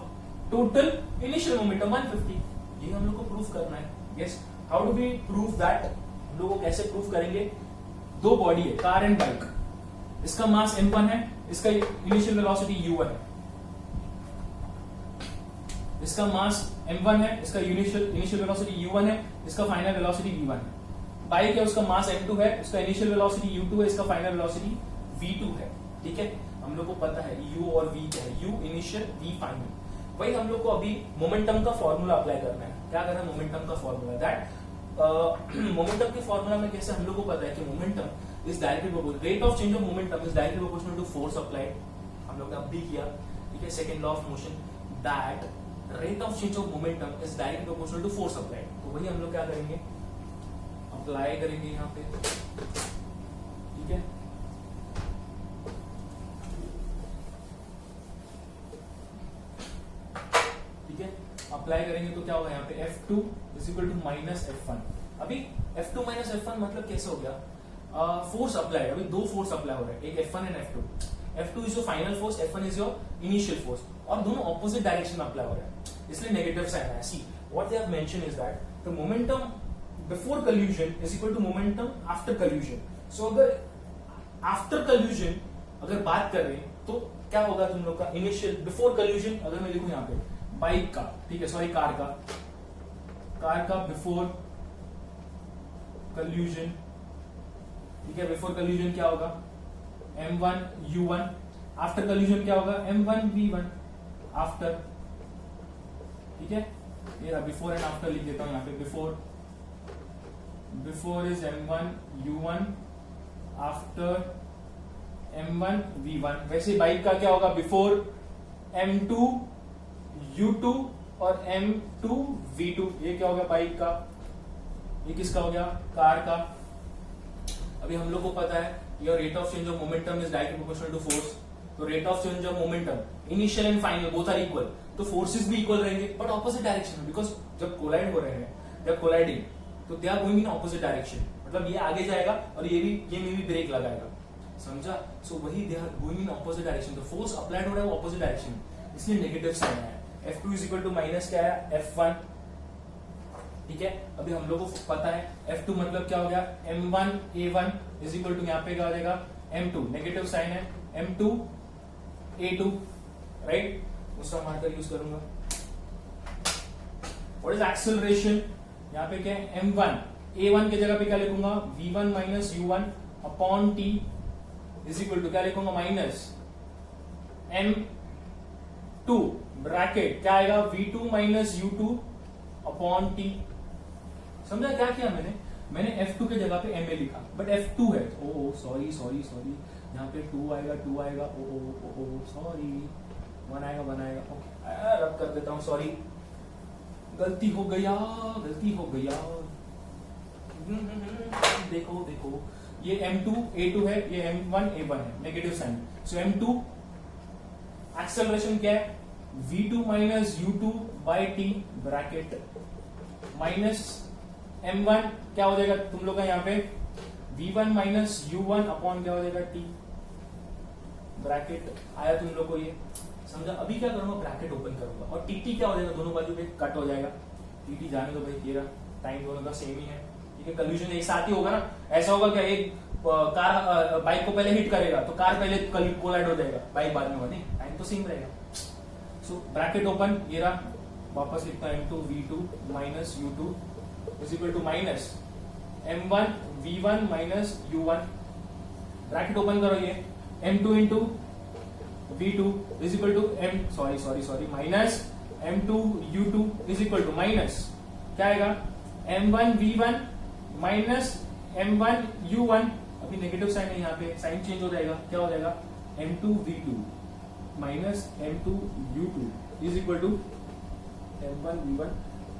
total initial momentum 150। ये हम लोग को प्रूफ करना है। Yes, how do we prove that, हम लोग को कैसे प्रूफ करेंगे, दो बॉडी है कार एंड बाइक, इसका मास m1 है, इसका इनिशियल वेलोसिटी u1 है, इसका मास m1 है, इसका इनिशियल वेलोसिटी u1 है, इसका फाइनल वेलोसिटी v1 है। बाइक है, उसका मास m2 है, उसका इनिशियल वेलोसिटी u2 है, इसका फाइनल वेलोसिटी v2 है। ठीक है, हम लोग को पता है u और v क्या है, u इनिशियल v फाइनल। वही हम लोग को अभी मोमेंटम का फॉर्मूला अप्लाई करना है। क्या करना है, मोमेंटम का फॉर्मूला, दैट मोमेंटम के फॉर्मूला में कैसे हम लोग को पता है कि momentum is directly proportional, rate of change of momentum is directly proportional to force applied, हम लोग ने अब भी किया। ठीक है, second law of motion, that rate of change of momentum is directly proportional to force applied. तो वही हम लोग क्या करेंगे, अप्लाई करेंगे यहाँ पे। ठीक है, ठीक है, अप्लाई करेंगे तो क्या होगा यहाँ पे F2 is equal to minus F1। अभी F2 माइनस F1 मतलब कैसे हो गया, फोर्स अप्लाई, अभी दो फोर्स अप्लाई हो रहा है, एक F1 and F2। F2 is your final force, F1 is your initial force, और दोनों ऑपोजिट डायरेक्शन में अप्लाई हो रहा है, इसलिए नेगेटिव साइन है। See what they have mention is that the momentum before collision is equal to momentum after collision. सो अगर आफ्टर कल्यूजन अगर बात कर रहे हैं तो क्या होगा तुम लोग का इनिशियल, बिफोर कल्यूजन अगर मैं लिखूं यहाँ पे बाइक का, ठीक है, सॉरी कार का बिफोर कल्यूजन, ठीक है, बिफोर कल्यूजन क्या होगा m1 u1, आफ्टर कल्यूजन क्या होगा m1 v1 आफ्टर। ठीक है, ये बिफोर एंड आफ्टर लिख देता हूं यहाँ पे, before is m1 u1, after m1 v1। वैसे बाइक का क्या होगा, बिफोर m2 u2 और m2 v2। ये क्या हो गया बाइक का, ये किसका हो गया, कार का। अभी हम लोग को पता है your rate of change of momentum is directly proportional to force, तो rate of change of momentum initial and final both are equal, तो फोर्सेस भी इक्वल रहेंगे बट ऑपोजिट डायरेक्शन में, बिकॉज जब कोलाइड हो रहे हैं, जब कोलाइडिंग, तो they are going in opposite direction, मतलब ये आगे जाएगा और ये में भी ब्रेक लगाएगा, समझा। सो वही they are going in opposite direction, तो फोर्स अप्लाइड हो रहा है वो ऑपोजिट डायरेक्शन, इसलिए नेगेटिव साइन है। F2 is equal to minus क्या है F1। ठीक है, अभी हम लोग को पता है F2 मतलब क्या हो गया m1 a1 is equal to यहाँ पे क्या हो जाएगा m2, नेगेटिव साइन है m2 a2, राइट, उसका मार्कर यूज करूंगा। व्हाट इज एक्सेलरेशन, यहाँ पे क्या है m1 a1 के जगह पे क्या लिखूंगा v1 minus u1 upon t is equal to क्या लिखूंगा माइनस m2 ब्रैकेट क्या आएगा v2 minus u2 upon t। समझा क्या किया मैंने F2 के जगह पे ma लिखा, बट F2 है, ओ सॉरी, यहाँ पे 2 आएगा, ओ सॉरी, 1 आएगा, ओके रब कर देता हूँ, सॉरी, गलती हो गया। देखो ये m2 a2 है, ये m1 a1 है, नेगेटिव साइन, सो m2 एक्सेलरेशन क्या है v2 minus u2 by t bracket minus m1 क्या हो जाएगा तुम लोग का यहाँ पे v1 माइनस u1 अपॉन क्या हो जाएगा t ब्रैकेट आया तुम लोग को, ये समझा। अभी क्या करूंगा, ब्रैकेट ओपन करूंगा और tt क्या हो जाएगा, दोनों बाजू पे कट हो जाएगा, tt जाने दो भाई, तेरा टाइम दोनों का सेम ही है। ठीक है, कल्यूजन एक साथ ही होगा ना, ऐसा होगा क्या एक कार बाइक को पहले हिट करेगा तो कार पहले कोलाइड हो जाएगा, बाइक बाद में होगा, नहीं टाइम तो सेम रहेगा। सो ब्रैकेट ओपन, ये रहा, वापस लिखता है m2 v2 minus u2 is equal to minus m1 v1 minus u1, bracket open करो, ये m2 into v2 is equal to minus m2 u2 is equal to minus क्या आएगा m1 v1 minus m1 u1, अभी negative sign है यहाँ पे, sign change हो जाएगा, क्या हो जाएगा m2 v2 minus m2 u2 is equal to m1 v1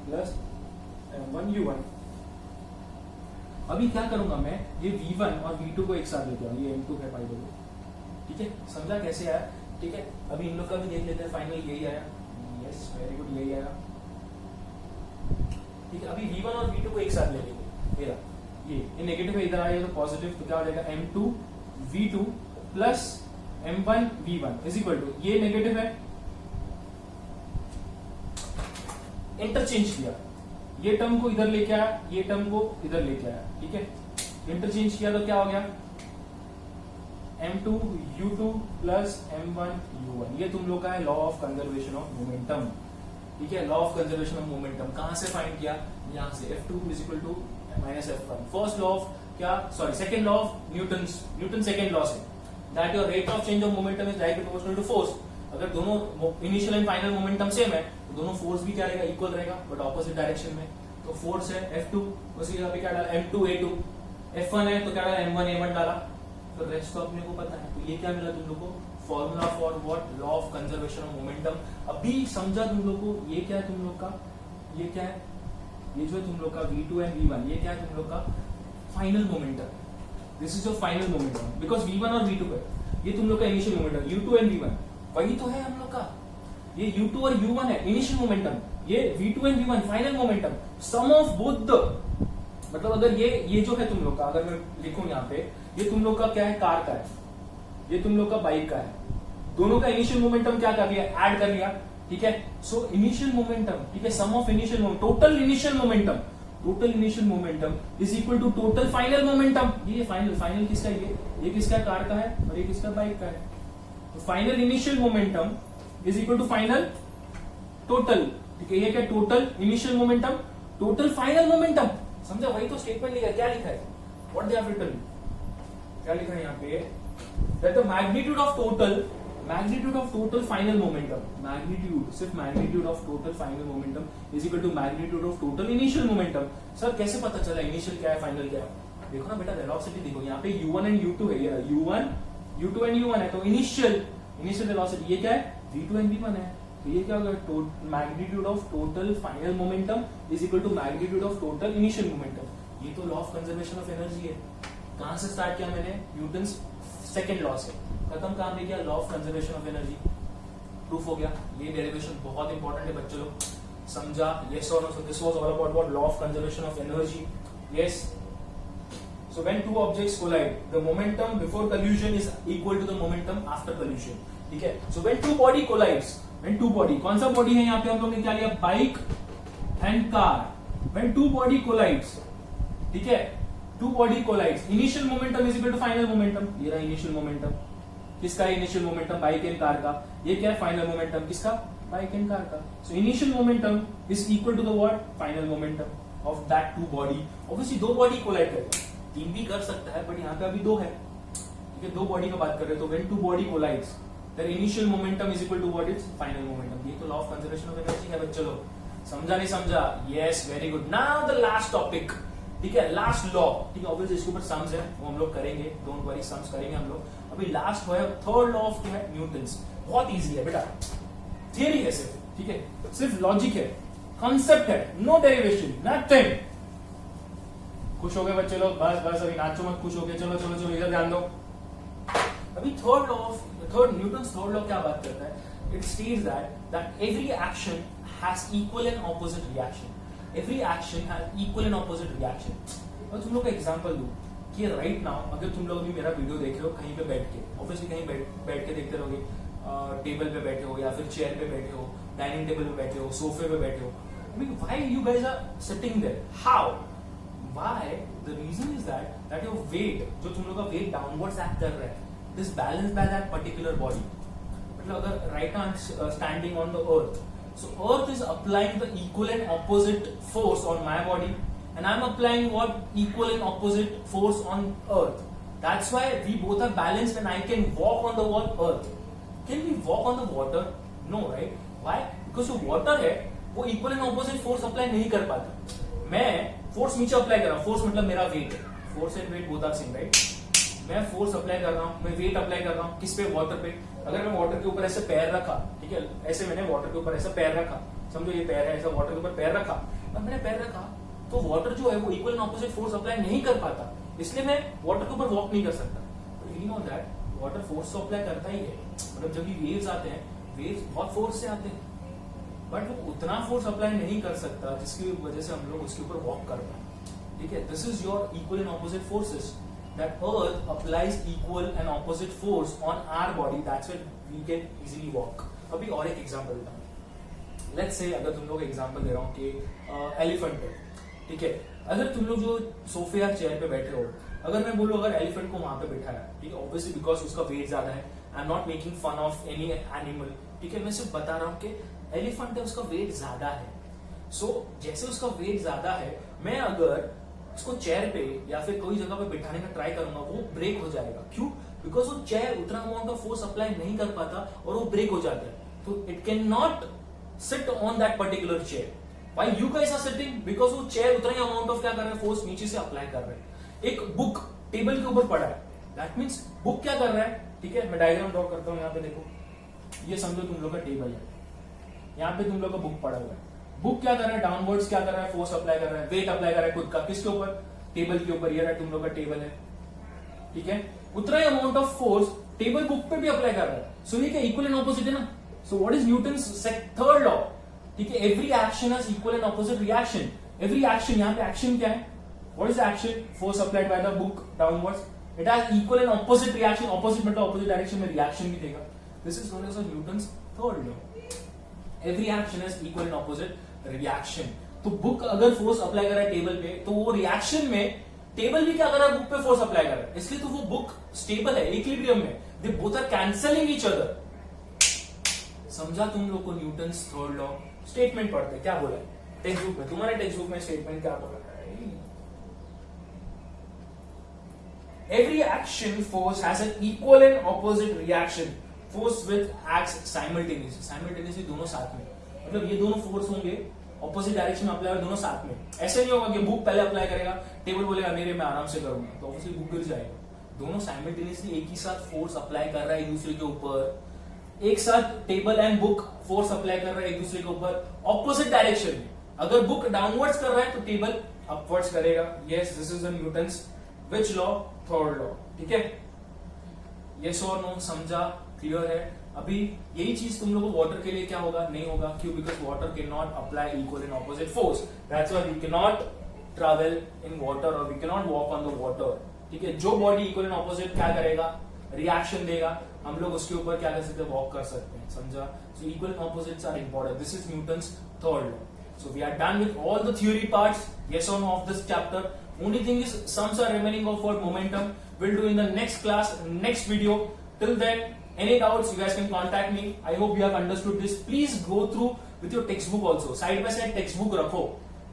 plus m1 u1। अभी क्या करूंगा मैं, ये v1 और v2 को एक साथ लेते हैं, ये m2 है पाई दो, ठीक है, समझा कैसे आया, ठीक है। अभी इन लोग का भी देख लेते हैं, फाइनल यही आया, यस वेरी गुड, यही आया, ठीक है। अभी v1 और v2 को एक साथ ले लेंगे, ये नेगेटिव है, इधर आएगा तो पॉजिटिव, तो क्या हो जाएगा m2 v2 plus m1 v1 is equal to, ये नेगेटिव है, इंटरचेंज किया, ये टर्म को इधर लेके आया, ये टर्म को इधर लेके आया, ठीक है, इंटरचेंज किया तो क्या हो गया m2 u2 plus m1 u1। ये तुम लोग का है law of conservation of momentum, ठीक है। Law of conservation of momentum कहां से फाइंड किया, यहां से F2 is equal to minus F1। First law of क्या, sorry second law of Newton second law से, that your rate of change of momentum is directly proportional to force. अगर दोनों initial and final momentum same है तो दोनों force भी क्या रहेगा, इक्वल रहेगा, बट ऑपोजिट डायरेक्शन में। तो फोर्स है F2, उसी जगह पे क्या डाला m2 a2, F1 है तो क्या डाला m1 a1 डाला, तो रेस्ट तो अपने को पता है। तो ये क्या मिला तुम लोग को, formula for what, law of conservation of momentum. अभी समझा तुम लोग को, ये क्या है तुम लोग का, ये क्या है, ये जो है तुम लोग का v2 एंड v1, ये क्या है तुम लोग का final momentum, this is your final momentum, because v1 और v2 है, ये तुम लोग का initial momentum, u2 and v1 वही तो है हम लोग का, ये u2 और u1 है इनिशियल मोमेंटम, ये v2 and v1 final momentum, sum of both the, मतलब अगर ये जो है तुम लोग का, अगर मैं लिखूं यहाँ पे, ये तुम लोग का क्या है, कार का है, ये तुम लोग का बाइक का है, दोनों का इनिशियल मोमेंटम क्या कर लिया, ऐड कर लिया, ठीक है। सो इनिशियल मोमेंटम, ठीक है, sum of initial momentum, total initial momentum is equal to total final momentum. ये फाइनल किसका है, ये किसका कार का है और ये किसका बाइक का है, तो final initial momentum is equal to final total, ठीक है। ये क्या, total initial momentum total final momentum, समझा, वही तो स्टेटमेंट लिखा है, क्या लिखा है, व्हाट दे हैव रिटन, क्या लिखा है यहाँ पे, that the magnitude of total final momentum, सिर्फ magnitude of total final momentum is equal to magnitude of total initial momentum. Sir कैसे पता चला इनिशियल क्या है फाइनल क्या है, देखो ना बेटा, वेलोसिटी देखो यहाँ पे u1 एंड u2 है, ये u2 एंड u1 है, तो इनिशियल वेलोसिटी ये क्या है, v2 एंड v1 है, तो ये क्या होगा, magnitude of total final momentum is equal to magnitude of total initial momentum. ये तो law of conservation of energy है। कहां से स्टार्ट किया मैंने, न्यूटन सेकंड लॉ से, खत्म कहां पे किया, law of conservation of energy, proof हो गया। ये डेरिवेशन बहुत इंपॉर्टेंट है बच्चों लोग, समझा, यस और no, so this was all about law of conservation of energy, yes. So when two objects collide, the momentum before collision is equal to the momentum after collision, ठीक है। So when two body collides, कौन सा body है यहाँ पे हम लोग ने क्या लिया, bike and car. When two body collides, ठीक है, two body collides, initial momentum is equal to final momentum, ये रहा इनिशियल मोमेंटम, किसका है initial momentum, bike and car का, ये क्या है फाइनल मोमेंटम, किसका, बाइक एंड कार का। So initial momentum is equal to the what, final momentum of that two body। Obviously दो बॉडी कोलाइड करेगा, तीन भी कर सकता है, बट यहाँ पे अभी दो है, ठीक है, दो बॉडी का बात कर रहे हैं, तो when two body collides, their initial momentum is equal to what is final momentum। ये तो law of conservation of energy है बच्चों लोग, समझा नहीं समझा, yes very good. Now the last topic, ठीक है, लास्ट लॉ, ठीक है, ऑब्वियसली इसके ऊपर सम्स है, वो हम लोग करेंगे, डोंट वरी, सम्स करेंगे हम लोग। अभी लास्ट है थर्ड लॉ ऑफ क्या है, न्यूटन्स, बहुत इजी है बेटा, थियरी है सिर्फ, ठीक है, सिर्फ लॉजिक है, कॉन्सेप्ट है, नो डेरिवेशन, नथिंग। खुश हो गए बच्चे लोग, बस अभी नाचो मत, खुश हो गए, चलो चलो चलो इधर ध्यान दो। अभी थर्ड न्यूटन्स थर्ड लॉ क्या बात करता है, it states that every action has equal and opposite reaction, every action has equal and opposite reaction. और तुम लोग का एग्जांपल दूं कि राइट नाउ अगर तुम लोग अभी मेरा वीडियो देख रहे हो कहीं पे बैठ के, ऑब्वियसली कहीं बैठ के देखते रहोगे, टेबल पे बैठे हो या फिर चेयर पे बैठे हो, डाइनिंग टेबल पे बैठे हो, सोफे पे बैठे हो, I mean, why you guys are sitting there? How? Why? The reason is that your weight, जो तुम लोग का weight downwards act कर रहा है, it is balanced by that particular body. मतलब अगर right now standing on the earth, so earth is applying the equal and opposite force on my body, and I'm applying what equal and opposite force on earth. That's why we both are balanced and I can walk on the earth. Can we walk on the water? No, right? Why? Because जो water है वो equal and opposite force apply नहीं कर पाता. मैं force नीचे apply कर रहा हूँ. Force मतलब मेरा weight है. Force and weight both are same, right? मैं force apply कर रहा हूँ, मैं weight apply कर रहा हूँ. किस पे? Water पे. अगर मैं water के ऊपर ऐसे पैर रखा, ठीक है, ऐसे मैंने water के ऊपर ऐसा पैर रखा, समझो ये पैर है, ऐसा water के ऊपर पैर रखा, और मैंने पैर रखा, तो वाटर जो है वो equal and opposite force apply नहीं कर पाता, इसलिए मैं वाटर के ऊपर वॉक नहीं कर सकता. You know that water force तो अप्लाई करता ही है. मतलब जब भी वेव्स आते हैं, वेव्स बहुत फोर्स से आते हैं, बट वो उतना फोर्स अप्लाई नहीं कर सकता जिसकी वजह से हम लोग उसके ऊपर वॉक कर पाए. ठीक है, this is your equal and opposite forces that earth applies equal and opposite force on our body. That's why we can easily walk. अभी और एक एग्जांपल देता हूं. लेट्स से अगर तुम लोग एग्जांपल दे रहा हूं कि एलिफेंट है, ठीक है, अगर तुम लोग जो सोफे या चेयर पे बैठे हो, अगर मैं बोलूं अगर एलिफेंट को वहां पे बैठाया, ठीक है, ऑब्वियसली बिकॉज उसका वेट ज्यादा है, I am not making fun of any animal, ठीक है, मैं सिर्फ बता रहा हूं कि एलिफेंट है, उसका वेट ज्यादा है. सो जैसे उसका वेट ज्यादा है, मैं अगर उसको चेयर पे या फिर कोई जगह पे बिठाने का ट्राई करूंगा, वो ब्रेक हो जाएगा. क्यों? बिकॉज वो चेयर उतना अमाउंट ऑफ फोर्स अप्लाई नहीं कर पाता और वो ब्रेक हो जाता है. तो it can not sit on that particular chair. Why you guys are sitting? Because वो चेयर उतना ही अमाउंट ऑफ क्या कर रहे हैं, फोर्स नीचे से अप्लाई कर रहे हैं. एक बुक टेबल के ऊपर पड़ा है, दैट मीन्स बुक क्या कर रहा है, ठीक है, मैं डायग्राम ड्रॉ करता हूं. यहाँ पे देखो, ये समझो तुम लोग का टेबल है, यहाँ पे तुम लोग का बुक पड़ा हुआ है. बुक क्या कर रहा है, डाउनवर्ड्स क्या कर रहा है, फोर्स अप्लाई कर रहा है, वेट अप्लाई कर रहा है खुद का. किसके ऊपर? टेबल के ऊपर. ये तुम लोग का टेबल है, ठीक है, उतना ही amount of force table book पे भी अप्लाई कर रहा है. सो ये क्या इक्वल एंड ऑपोजिट है ना. So what is Newton's third law? ठीक है, every action has equal and opposite reaction. Every action, यहाँ पे एक्शन क्या है? What is action? Force applied by the book downwards. It has equal and opposite reaction. Opposite मतलब opposite direction में reaction भी देगा. This is known as Newton's third law. Every action has equal and opposite reaction. तो book अगर force apply कर रहा है table पे, तो वो रिएक्शन में टेबल भी क्या कर रहा है, बुक पे फोर्स अप्लाई कर रहा है. इसलिए तो वो बुक स्टेबल है, इक्विलिब्रियम में. They both are cancelling each other. समझा तुम लोग को न्यूटन्स थर्ड लॉ? स्टेटमेंट पढ़ते क्या बोला है टेक्स्ट बुक में? तुम्हारे टेक्स्ट बुक में स्टेटमेंट क्या बोला है? Every action force has an equal and opposite reaction. Force with acts simultaneously. Simultaneously दोनों साथ में, मतलब ये दोनों फोर्स होंगे ऑपोजिट डायरेक्शन में अप्लाई, दोनों साथ में. ऐसे नहीं होगा कि बुक पहले अप्लाई करेगा, टेबल बोलेगा मेरे मैं आराम से करूंगा, तो ऑब्वियसली बुक गिर जाएगा. दोनों साइमल्टेनियसली एक ही साथ फोर्स अप्लाई कर रहा है एक दूसरे के ऊपर. एक साथ table and book force apply कर रहा है एक दूसरे के ऊपर ऑपोजिट डायरेक्शन में. अगर बुक डाउनवर्ड्स कर रहा है तो टेबल अपवर्ड्स करेगा. Yes, this is the Newton's which law? Third law. ठीक है, यस और नो? समझा? क्लियर है? अभी यही चीज तुम लोगों को वाटर के लिए क्या होगा, नहीं होगा. क्यों? Because water can not apply equal and opposite force. That's why we can not travel in water और we can not walk on the water. ठीक है, जो बॉडी इक्वल एंड ऑपोजिट क्या करेगा, रिएक्शन देगा, हम लोग उसके ऊपर क्या कर सकते हैं, वॉक कर सकते हैं. समझा? So equal and opposites are important. This is Newton's third law. So we are done with all the theory parts, yes or no, of this chapter. Only thing is sums are remaining of what momentum. We'll do in the next class, next video. Till then, any doubts you guys can contact me. I hope you have understood this. Please go through with your textbook also. Side by side textbook रखो,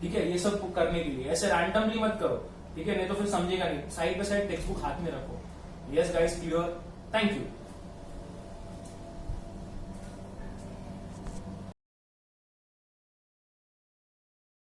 ठीक है, ये सब करने के लिए. ऐसे randomly मत करो, ठीक है, नहीं तो फिर समझेगा नहीं. Side by side text book हाथ में रखो. Yes guys, clear. Thank you.